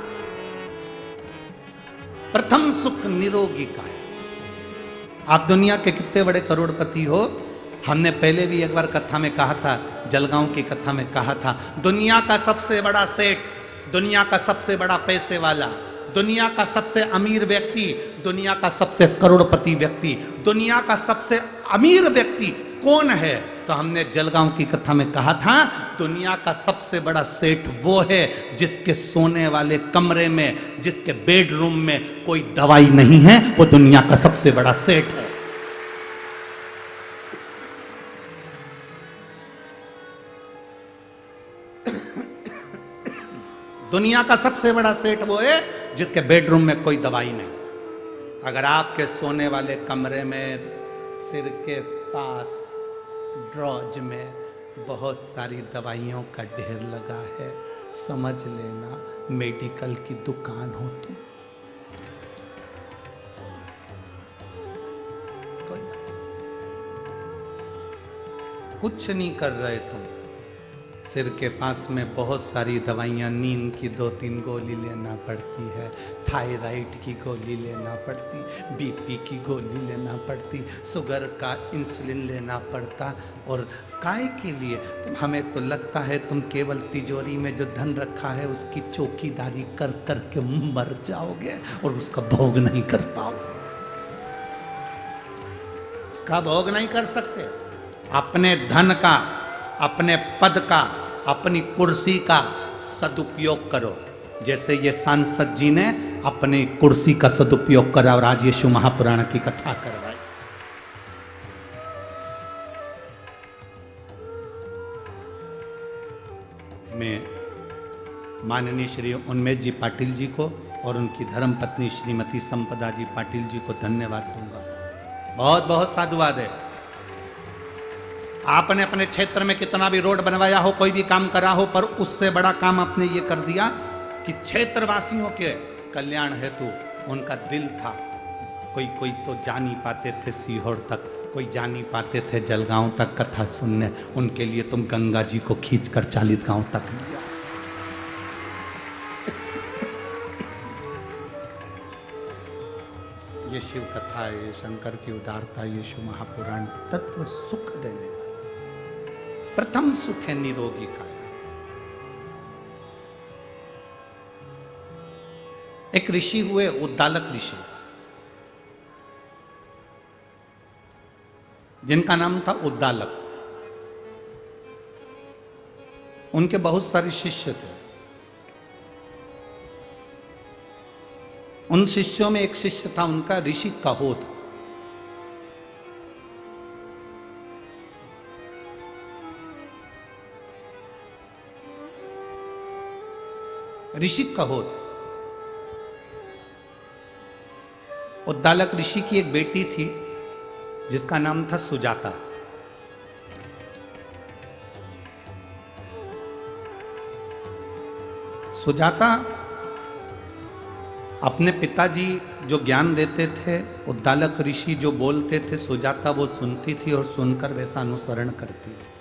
प्रथम सुख निरोगी काया। आप दुनिया के कितने बड़े करोड़पति हो, हमने पहले भी एक बार कथा में कहा था, जलगांव की कथा में कहा था, दुनिया का सबसे बड़ा सेठ, दुनिया का सबसे बड़ा पैसे वाला, दुनिया का सबसे अमीर व्यक्ति, दुनिया का सबसे करोड़पति व्यक्ति, दुनिया का सबसे अमीर व्यक्ति कौन है? तो हमने जलगांव की कथा में कहा था, दुनिया का सबसे बड़ा सेठ वो है जिसके सोने वाले कमरे में, जिसके बेडरूम में कोई दवाई नहीं है, वो दुनिया का सबसे बड़ा सेठ है। दुनिया का सबसे बड़ा सेठ वो है जिसके बेडरूम में कोई दवाई नहीं। अगर आपके सोने वाले कमरे में, सिर के पास ड्रॉज में बहुत सारी दवाइयों का ढेर लगा है, समझ लेना मेडिकल की दुकान हो तुम। कोई कुछ नहीं कर रहे तुम, सिर के पास में बहुत सारी दवाइयाँ, नींद की 2-3 गोली लेना पड़ती है, थायराइड की गोली लेना पड़ती, बीपी की गोली लेना पड़ती, शुगर का इंसुलिन लेना पड़ता। और काय के लिए? हमें तो लगता है तुम केवल तिजोरी में जो धन रखा है उसकी चौकीदारी कर कर के मर जाओगे और उसका भोग नहीं कर पाओगे। उसका भोग नहीं कर सकते। अपने धन का, अपने पद का, अपनी कुर्सी का सदुपयोग करो, जैसे ये सांसद जी ने अपनी कुर्सी का सदुपयोग करा और आज ये शिव महापुराण की कथा करवाई। मैं माननीय श्री उन्मेष जी पाटिल जी को और उनकी धर्मपत्नी श्रीमती संपदा जी पाटिल जी को धन्यवाद दूंगा। बहुत बहुत साधुवाद है। आपने अपने क्षेत्र में कितना भी रोड बनवाया हो, कोई भी काम करा हो, पर उससे बड़ा काम आपने ये कर दिया कि क्षेत्रवासियों के कल्याण हेतु उनका दिल था। कोई तो जा नहीं पाते थे सीहोर तक, कोई जा नहीं पाते थे जलगांव तक कथा सुनने, उनके लिए तुम गंगा जी को खींचकर 40 गांव तक लिया। ये शिव कथा है, ये शंकर की उदारता, ये शिव महापुराण तत्व सुख देने वाला। प्रथम सुख है निरोगी काया। एक ऋषि हुए उद्दालक ऋषि, जिनका नाम था उद्दालक। उनके बहुत सारे शिष्य थे। उन शिष्यों में एक शिष्य था उनका ऋषि कहोद। ऋषि कहोद, उद्दालक ऋषि की एक बेटी थी जिसका नाम था सुजाता। सुजाता अपने पिताजी जो ज्ञान देते थे, उद्दालक ऋषि जो बोलते थे, सुजाता वो सुनती थी और सुनकर वैसा अनुसरण करती थी।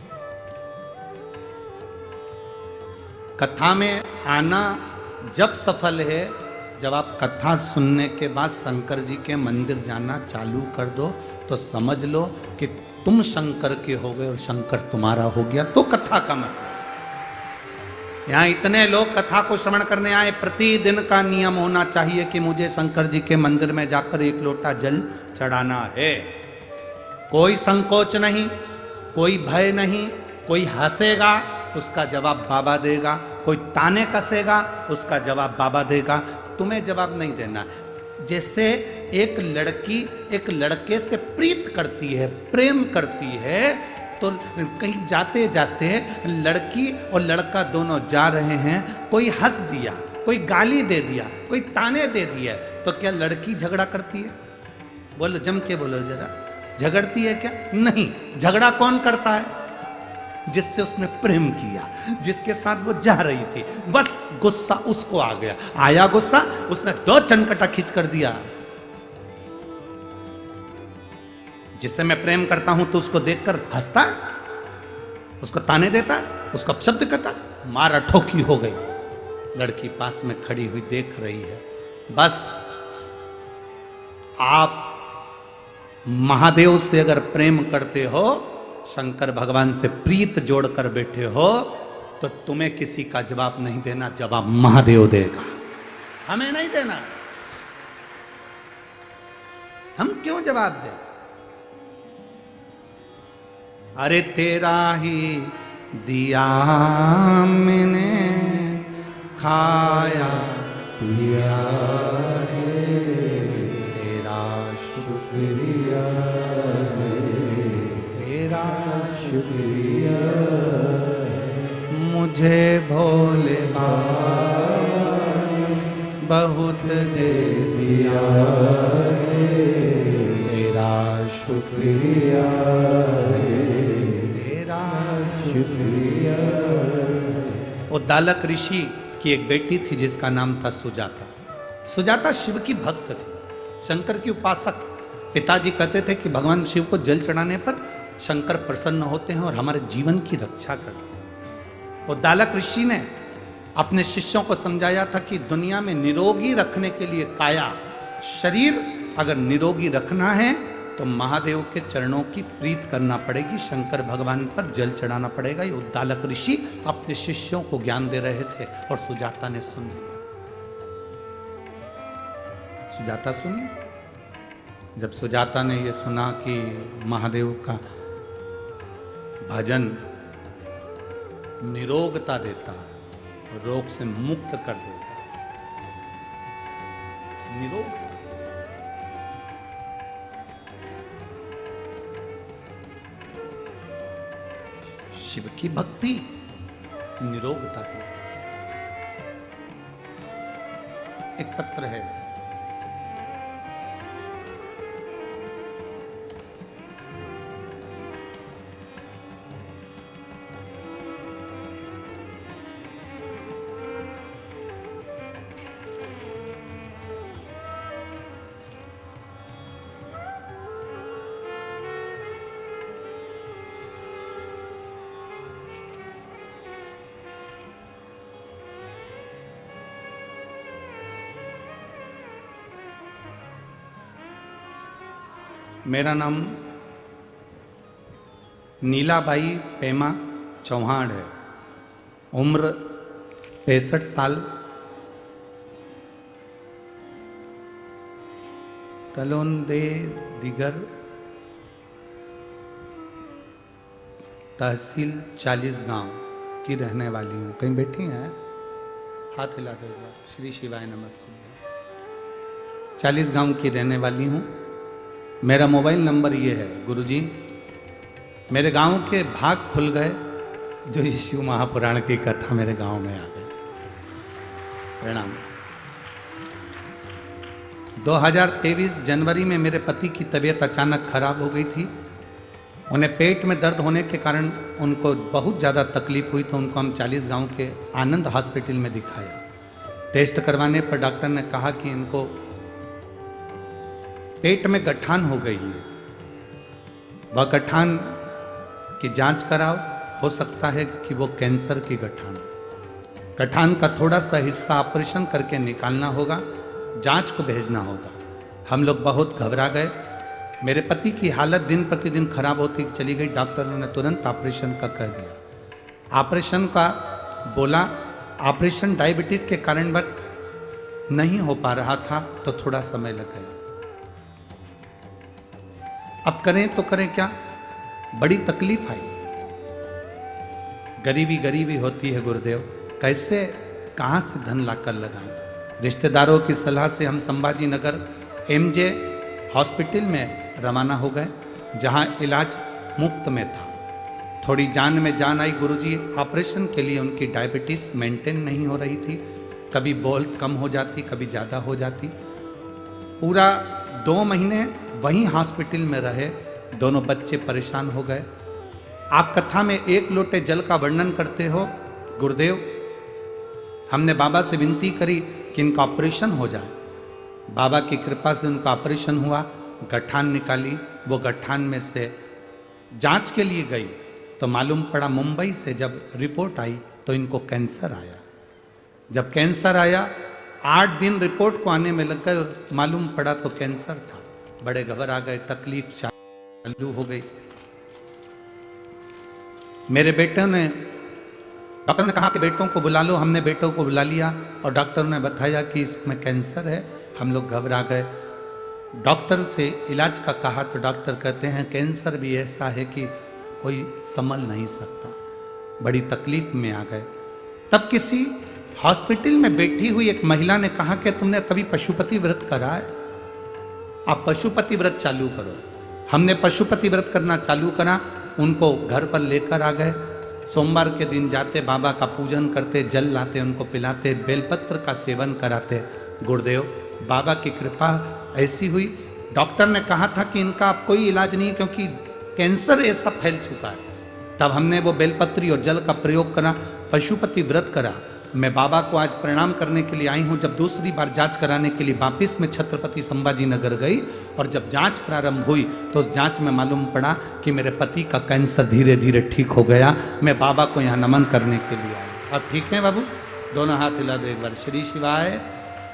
कथा में आना जब सफल है, जब आप कथा सुनने के बाद शंकर जी के मंदिर जाना चालू कर दो, तो समझ लो कि तुम शंकर के हो गए और शंकर तुम्हारा हो गया। तो कथा का मतलब, यहाँ इतने लोग कथा को श्रवण करने आए, प्रतिदिन का नियम होना चाहिए कि मुझे शंकर जी के मंदिर में जाकर 1 लोटा जल चढ़ाना है। कोई संकोच नहीं, कोई भय नहीं। कोई हंसेगा उसका जवाब बाबा देगा, कोई ताने कसेगा उसका जवाब बाबा देगा, तुम्हें जवाब नहीं देना। जैसे एक लड़की एक लड़के से प्रीत करती है, प्रेम करती है, तो कहीं जाते जाते लड़की और लड़का दोनों जा रहे हैं, कोई हंस दिया, कोई गाली दे दिया, कोई ताने दे दिया, तो क्या लड़की झगड़ा करती है? बोलो, जम के बोलो जरा, झगड़ती है क्या? नहीं। झगड़ा कौन करता है? जिससे उसने प्रेम किया, जिसके साथ वो जा रही थी। बस गुस्सा उसको आ गया, आया गुस्सा, उसने 2 चनकटा खींच कर दिया। जिससे मैं प्रेम करता हूं तो उसको देखकर हंसता है, उसको ताने देता है, उसको अपशब्द करता है, मारा ठोकी हो गई। लड़की पास में खड़ी हुई देख रही है। बस आप महादेव से अगर प्रेम करते हो, शंकर भगवान से प्रीत जोड़कर बैठे हो, तो तुम्हें किसी का जवाब नहीं देना, जवाब महादेव देगा, हमें नहीं देना। हम क्यों जवाब दें? अरे तेरा ही दिया मैंने खाया पिया तेरा शुक्रिया तेरा शुक्रिया मुझे भोले बाबा बहुत दे दिया तेरा शुक्रिया तेरा शुक्रिया। उद्दालक ऋषि की एक बेटी थी जिसका नाम था सुजाता। सुजाता शिव की भक्त थी, शंकर की उपासक। पिताजी कहते थे कि भगवान शिव को जल चढ़ाने पर शंकर प्रसन्न होते हैं और हमारे जीवन की रक्षा करते हैं। उद्दालक ऋषि ने अपने शिष्यों को समझाया था कि दुनिया में निरोगी रखने के लिए काया शरीर अगर निरोगी रखना है तो महादेव के चरणों की प्रीत करना पड़ेगी, शंकर भगवान पर जल चढ़ाना पड़ेगा। ये उद्दालक ऋषि अपने शिष्यों को ज्ञान दे रहे थे और सुजाता ने सुन लिया। सुजाता सुनी। जब सुजाता ने ये सुना कि महादेव का भजन निरोगता देता है, रोग से मुक्त कर देता है, निरोगता, शिव की भक्ति निरोगता देती है। एक पत्र है, मेरा नाम नीलाबाई पेमा चौहान है, उम्र 65 साल, तलोंदे दिगर, तहसील 40 गांव की रहने वाली हूँ। कहीं बैठी हैं? हाथ हिला दो एक बार। श्री शिवाय नमस्ते। 40 गांव की रहने वाली हूँ। मेरा मोबाइल नंबर ये है। गुरुजी, मेरे गांव के भाग खुल गए जो इस शिव महापुराण की कथा मेरे गांव में आ गई। प्रणाम। 2023 जनवरी में मेरे पति की तबीयत अचानक खराब हो गई थी। उन्हें पेट में दर्द होने के कारण उनको बहुत ज़्यादा तकलीफ हुई, तो उनको हम 40 गांव के आनंद हॉस्पिटल में दिखाया। टेस्ट करवाने पर डॉक्टर ने कहा कि इनको पेट में गठान हो गई है, वह गठान की जांच कराओ, हो सकता है कि वो कैंसर की गठान का थोड़ा सा हिस्सा ऑपरेशन करके निकालना होगा, जांच को भेजना होगा। हम लोग बहुत घबरा गए। मेरे पति की हालत दिन प्रतिदिन खराब होती चली गई। डॉक्टरों ने तुरंत ऑपरेशन का कह दिया। ऑपरेशन का बोला, ऑपरेशन डायबिटीज के कारण बस नहीं हो पा रहा था, तो थोड़ा समय लग गया। अब करें तो करें क्या, बड़ी तकलीफ आई। गरीबी होती है गुरुदेव, कैसे कहाँ से धन लाकर लगाएं। रिश्तेदारों की सलाह से हम संभाजी नगर MJ हॉस्पिटल में रवाना हो गए, जहाँ इलाज मुफ्त में था। थोड़ी जान में जान आई गुरुजी। ऑपरेशन के लिए उनकी डायबिटीज मेंटेन नहीं हो रही थी, कभी बहुत कम हो जाती, कभी ज़्यादा हो जाती। पूरा 2 महीने वहीं हॉस्पिटल में रहे। दोनों बच्चे परेशान हो गए। आप कथा में 1 लोटे जल का वर्णन करते हो गुरुदेव। हमने बाबा से विनती करी कि इनका ऑपरेशन हो जाए। बाबा की कृपा से उनका ऑपरेशन हुआ, गठान निकाली। वो गठान में से जांच के लिए गई तो मालूम पड़ा, मुंबई से जब रिपोर्ट आई तो इनको कैंसर आया। जब कैंसर आया 8 दिन रिपोर्ट को आने में लग गए और मालूम पड़ा तो कैंसर था। बड़े घबरा गए, तकलीफ चालू हो गई। मेरे बेटे ने, डॉक्टर ने कहा कि बेटों को बुला लो। हमने बेटों को बुला लिया और डॉक्टर ने बताया कि इसमें कैंसर है। हम लोग घबरा गए। डॉक्टर से इलाज का कहा तो डॉक्टर कहते हैं कैंसर भी ऐसा है कि कोई संभल नहीं सकता। बड़ी तकलीफ में आ गए। तब किसी हॉस्पिटल में बैठी हुई एक महिला ने कहा कि तुमने कभी पशुपति व्रत करा है? आप पशुपति व्रत चालू करो। हमने पशुपति व्रत करना चालू करा। उनको घर पर लेकर आ गए। सोमवार के दिन जाते, बाबा का पूजन करते, जल लाते, उनको पिलाते, बेलपत्र का सेवन कराते। गुरुदेव, बाबा की कृपा ऐसी हुई। डॉक्टर ने कहा था कि इनका अब कोई इलाज नहीं क्योंकि कैंसर ऐसा फैल चुका है। तब हमने वो बेलपत्री और जल का प्रयोग करा, पशुपति व्रत करा। मैं बाबा को आज प्रणाम करने के लिए आई हूँ। जब दूसरी बार जांच कराने के लिए वापिस में छत्रपति संभाजी नगर गई और जब जांच प्रारंभ हुई तो उस जांच में मालूम पड़ा कि मेरे पति का कैंसर धीरे धीरे ठीक हो गया। मैं बाबा को यहाँ नमन करने के लिए आई। अब ठीक है बाबू? दोनों हाथ हिला दो एक बार। श्री शिवाय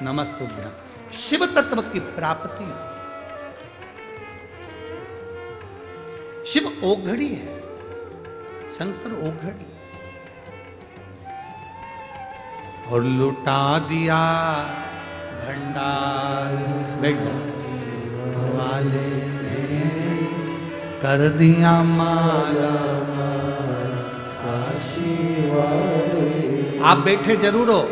नमस्तुभ्यं। शिव तत्व की प्राप्ति। शिव ओघड़ी है, शंकर ओघड़ी। और लुटा दिया भंडार वाले ने, कर दिया माला काशी वाले। आप बैठे जरूर हो,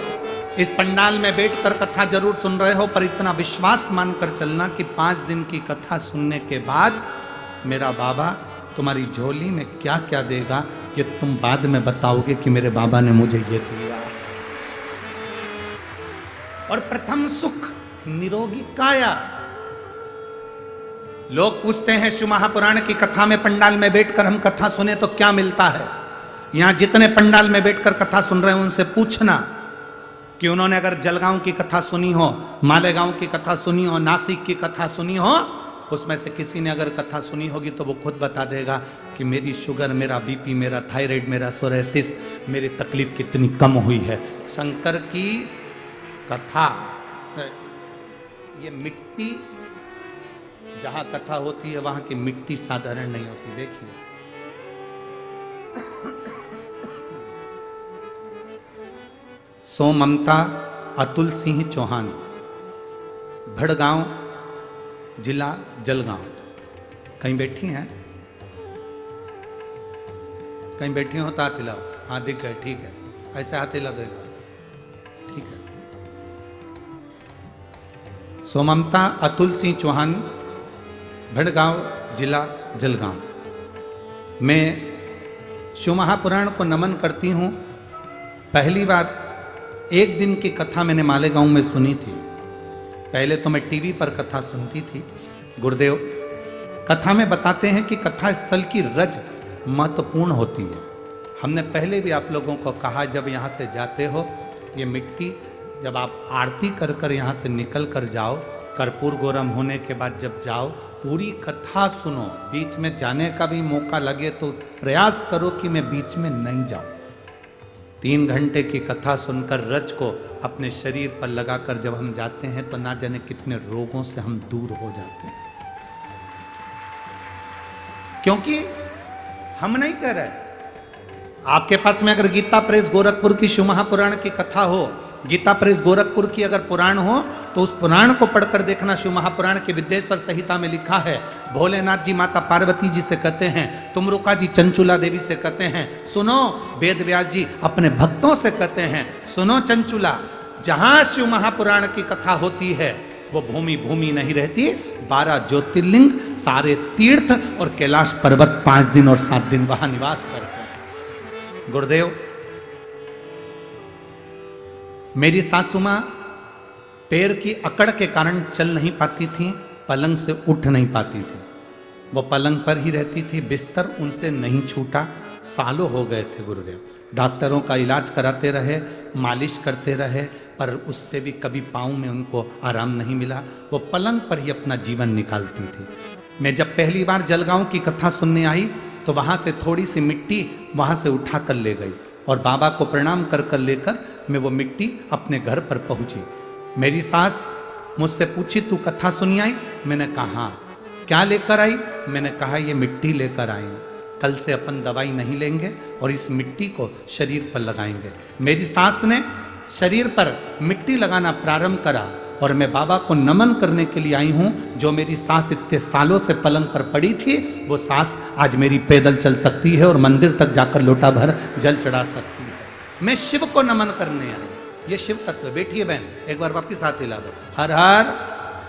इस पंडाल में बैठकर कथा जरूर सुन रहे हो, पर इतना विश्वास मानकर चलना कि 5 दिन की कथा सुनने के बाद मेरा बाबा तुम्हारी झोली में क्या क्या देगा ये तुम बाद में बताओगे कि मेरे बाबा ने मुझे ये दिया। और प्रथम सुख निरोगी काया। लोग पूछते हैं शिव महापुराण की कथा में पंडाल में बैठकर हम कथा सुने तो क्या मिलता है? यहां जितने पंडाल में बैठकर कथा सुन रहे हैं उनसे पूछना कि उन्होंने अगर जलगांव की कथा सुनी हो, मालेगांव की कथा सुनी हो, नासिक की कथा सुनी हो, उसमें से किसी ने अगर कथा सुनी होगी तो वो खुद बता देगा कि मेरी शुगर, मेरा बीपी, मेरा थायराइड, मेरा सोरेसिस, मेरी तकलीफ कितनी कम हुई है। शंकर की कथा, ये मिट्टी जहां कथा होती है वहां की मिट्टी साधारण नहीं होती। देखिए सो ममता अतुल सिंह चौहान, भड़गांव जिला जलगांव। कहीं बैठी हैं? कहीं बैठी हो तो हाथ हिलाओ। हाँ दिख गए, ठीक है। ऐसे हाथ हिला दो एक बार, ठीक है। सोममता अतुल सिंह चौहान, भड़गांव जिला जलगांव। मैं शिव महापुराण को नमन करती हूँ। पहली बार एक दिन की कथा मैंने मालेगांव में सुनी थी। पहले तो मैं टीवी पर कथा सुनती थी। गुरुदेव कथा में बताते हैं कि कथा स्थल की रज महत्वपूर्ण होती है। हमने पहले भी आप लोगों को कहा, जब यहाँ से जाते हो ये मिट्टी, जब आप आरती कर कर यहाँ से निकल कर जाओ, कर्पूर गौरम होने के बाद जब जाओ, पूरी कथा सुनो। बीच में जाने का भी मौका लगे तो प्रयास करो कि मैं बीच में नहीं जाऊं। 3 घंटे की कथा सुनकर रज को अपने शरीर पर लगाकर जब हम जाते हैं तो ना जाने कितने रोगों से हम दूर हो जाते हैं। क्योंकि हम नहीं कर रहे। आपके पास में अगर गीता प्रेस गोरखपुर की शिव महापुराण की कथा हो, गीता प्रेस गोरखपुर की अगर पुराण हो, तो उस पुराण को पढ़कर देखना। शिव महापुराण के विद्येश्वर संहिता में लिखा है, भोलेनाथ जी माता पार्वती जी से कहते हैं, तुमरुका जी चंचुला देवी से कहते हैं, सुनो वेद व्यास जी अपने भक्तों से कहते हैं, सुनो चंचुला, जहां शिव महापुराण की कथा होती है वो भूमि भूमि नहीं रहती। 12 ज्योतिर्लिंग, सारे तीर्थ और कैलाश पर्वत 5 दिन और 7 दिन वहां निवास करते हैं। गुरुदेव मेरी सासू मां पैर की अकड़ के कारण चल नहीं पाती थी, पलंग से उठ नहीं पाती थी। वो पलंग पर ही रहती थी, बिस्तर उनसे नहीं छूटा। सालों हो गए थे गुरुदेव। डॉक्टरों का इलाज कराते रहे, मालिश करते रहे, पर उससे भी कभी पाँव में उनको आराम नहीं मिला। वो पलंग पर ही अपना जीवन निकालती थी। मैं जब पहली बार जलगांव की कथा सुनने आई तो वहाँ से थोड़ी सी मिट्टी वहाँ से उठा कर ले गई और बाबा को प्रणाम कर कर लेकर में वो मिट्टी अपने घर पर पहुंची। मेरी सास मुझसे पूछी, तू कथा सुनी आई? मैंने कहा हाँ। क्या लेकर आई? मैंने कहा ये मिट्टी लेकर आई हूं। कल से अपन दवाई नहीं लेंगे और इस मिट्टी को शरीर पर लगाएंगे। मेरी सास ने शरीर पर मिट्टी लगाना प्रारंभ करा और मैं बाबा को नमन करने के लिए आई हूं। जो मेरी सास इतने सालों से पलंग पर पड़ी थी, वो सास आज मेरी पैदल चल सकती है और मंदिर तक जाकर लोटा भर जल चढ़ा सकती है। मैं शिव को नमन करने आई। ये शिव तत्व। बैठिए बहन, एक बार वापिस हाथ हिला दो। हर हर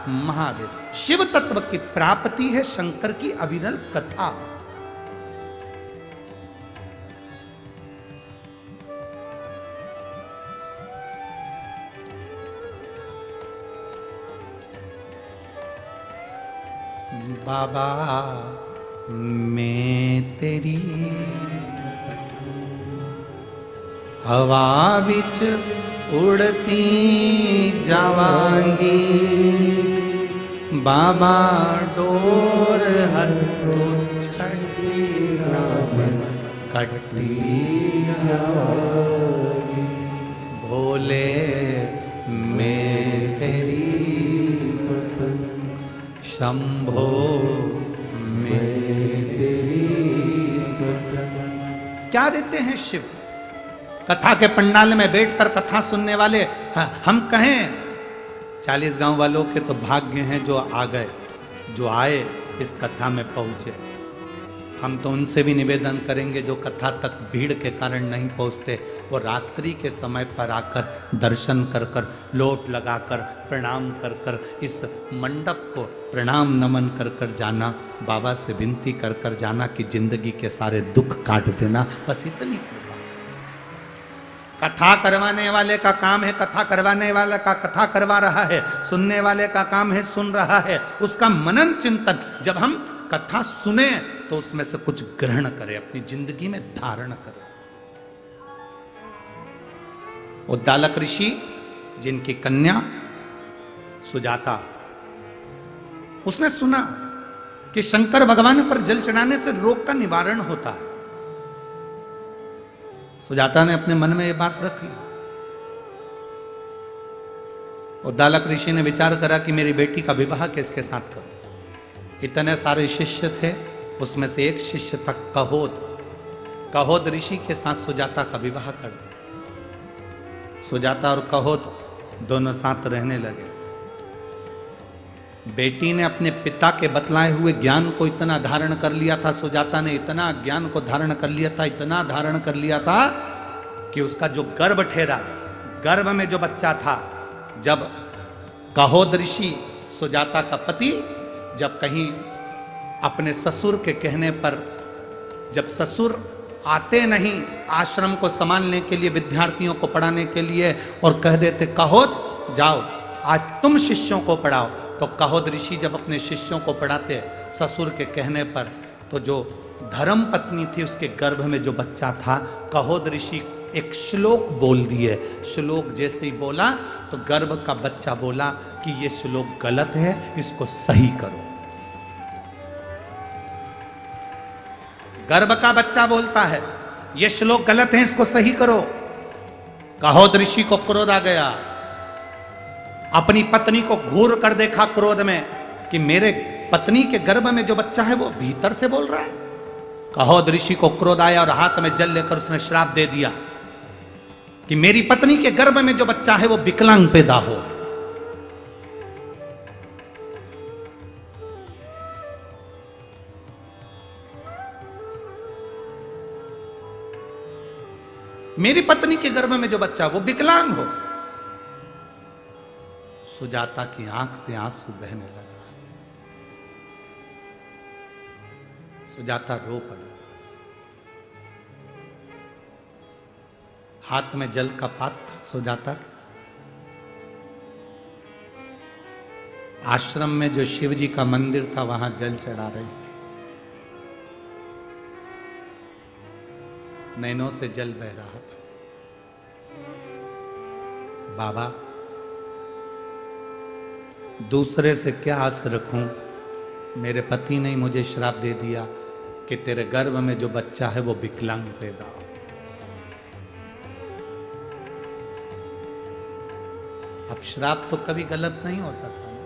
महादेव। शिव तत्व की प्राप्ति है शंकर की अविरल कथा। बाबा मैं तेरी हवा बिच उड़ती जावांगी, बाबा डोर हथो छड़ी राम कटी जावांगी। भोले मैं तेरी शंभो में क्या देते हैं शिव? कथा के पंडाल में बैठकर कथा सुनने वाले हम कहें 40 गांव वालों के तो भाग्य हैं जो आ गए, जो आए इस कथा में पहुंचे। हम तो उनसे भी निवेदन करेंगे जो कथा तक भीड़ के कारण नहीं पहुंचते, वो रात्रि के समय पर आकर दर्शन कर कर, लोट लगाकर, प्रणाम कर कर, इस मंडप को प्रणाम नमन कर कर जाना, बाबा से विनती कर कर जाना कि जिंदगी के सारे दुख काट देना। बस इतनी कृपा। कथा करवाने वाले का काम है, कथा करवाने वाले का कथा करवा रहा है, सुनने वाले का काम है सुन रहा है, उसका मनन चिंतन। जब हम कथा सुने तो उसमें से कुछ ग्रहण करें, अपनी जिंदगी में धारण करें। उद्दालक ऋषि जिनकी कन्या सुजाता, उसने सुना कि शंकर भगवान पर जल चढ़ाने से रोग का निवारण होता है। सुजाता ने अपने मन में यह बात रख ली। उद्दालक ऋषि ने विचार करा कि मेरी बेटी का विवाह किसके साथ करूं। इतने सारे शिष्य थे, उसमें से एक शिष्य तक कहोद ऋषि के साथ सुजाता का विवाह कर दिया। सुजाता और कहोद दोनों साथ रहने लगे। बेटी ने अपने पिता के बतलाए हुए ज्ञान को इतना धारण कर लिया था, सुजाता ने इतना ज्ञान को धारण कर लिया था, इतना धारण कर लिया था कि उसका जो गर्भ ठहरा, गर्भ में जो बच्चा था, जब कहोद ऋषि सुजाता का पति जब कहीं अपने ससुर के कहने पर, जब ससुर आते नहीं आश्रम को संभालने के लिए, विद्यार्थियों को पढ़ाने के लिए, और कह देते कहोद जाओ आज तुम शिष्यों को पढ़ाओ, तो कहोद ऋषि जब अपने शिष्यों को पढ़ाते ससुर के कहने पर, तो जो धर्म पत्नी थी उसके गर्भ में जो बच्चा था, कहोद ऋषि एक श्लोक बोल दिए। श्लोक जैसे ही बोला तो गर्भ का बच्चा बोला कि ये श्लोक गलत है, इसको सही करो। गर्भ का बच्चा बोलता है ये श्लोक गलत है, इसको सही करो। कहोद ऋषि को क्रोध आ गया, अपनी पत्नी को घूर कर देखा क्रोध में कि मेरे पत्नी के गर्भ में जो बच्चा है वो भीतर से बोल रहा है। कहोद ऋषि को क्रोध आया और हाथ में जल लेकर उसने श्राप दे दिया कि मेरी पत्नी के गर्भ में जो बच्चा है वो विकलांग पैदा हो। मेरी पत्नी के गर्भ में जो बच्चा वो विकलांग हो। सुजाता की आंख से आंसू बहने लगा। सुजाता रो पड़ी। हाथ में जल का पात्र सुजाता के। आश्रम में जो शिव जी का मंदिर था वहां जल चढ़ा रही थी। नैनों से जल बह रहा था। बाबा दूसरे से क्या आस रखूं, मेरे पति ने मुझे श्राप दे दिया कि तेरे गर्भ में जो बच्चा है वो विकलांग पैदा हो। श्राप तो कभी गलत नहीं हो सकता ना।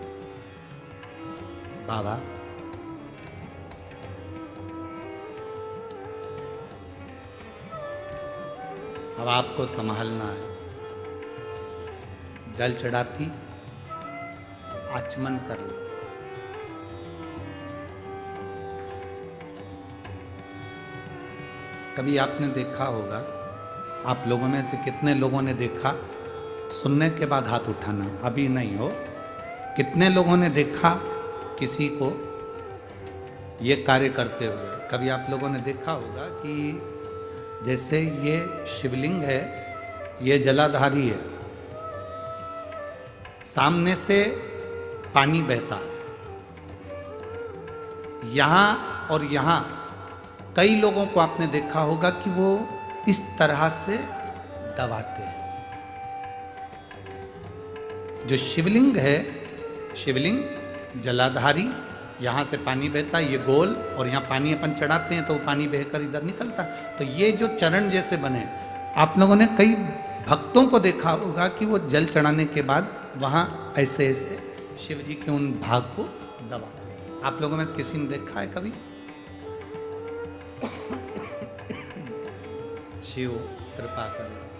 बाबा अब आपको संभालना है। जल चढ़ाती आचमन कर ली। कभी आपने देखा होगा, आप लोगों में से कितने लोगों ने देखा, सुनने के बाद हाथ उठाना, अभी नहीं हो, कितने लोगों ने देखा किसी को ये कार्य करते हुए? कभी आप लोगों ने देखा होगा कि जैसे ये शिवलिंग है, ये जलाधारी है, सामने से पानी बहता है, यहां और यहां कई लोगों को आपने देखा होगा कि वो इस तरह से दबाते हैं। जो शिवलिंग है, शिवलिंग जलाधारी, यहाँ से पानी बहता है, ये गोल, और यहाँ पानी अपन चढ़ाते हैं तो वो पानी बहकर इधर निकलता है। तो ये जो चरण जैसे बने, आप लोगों ने कई भक्तों को देखा होगा कि वो जल चढ़ाने के बाद वहाँ ऐसे ऐसे शिव जी के उन भाग को दबाते हैं। आप लोगों में से किसी ने देखा है कभी? शिव कृपा करें।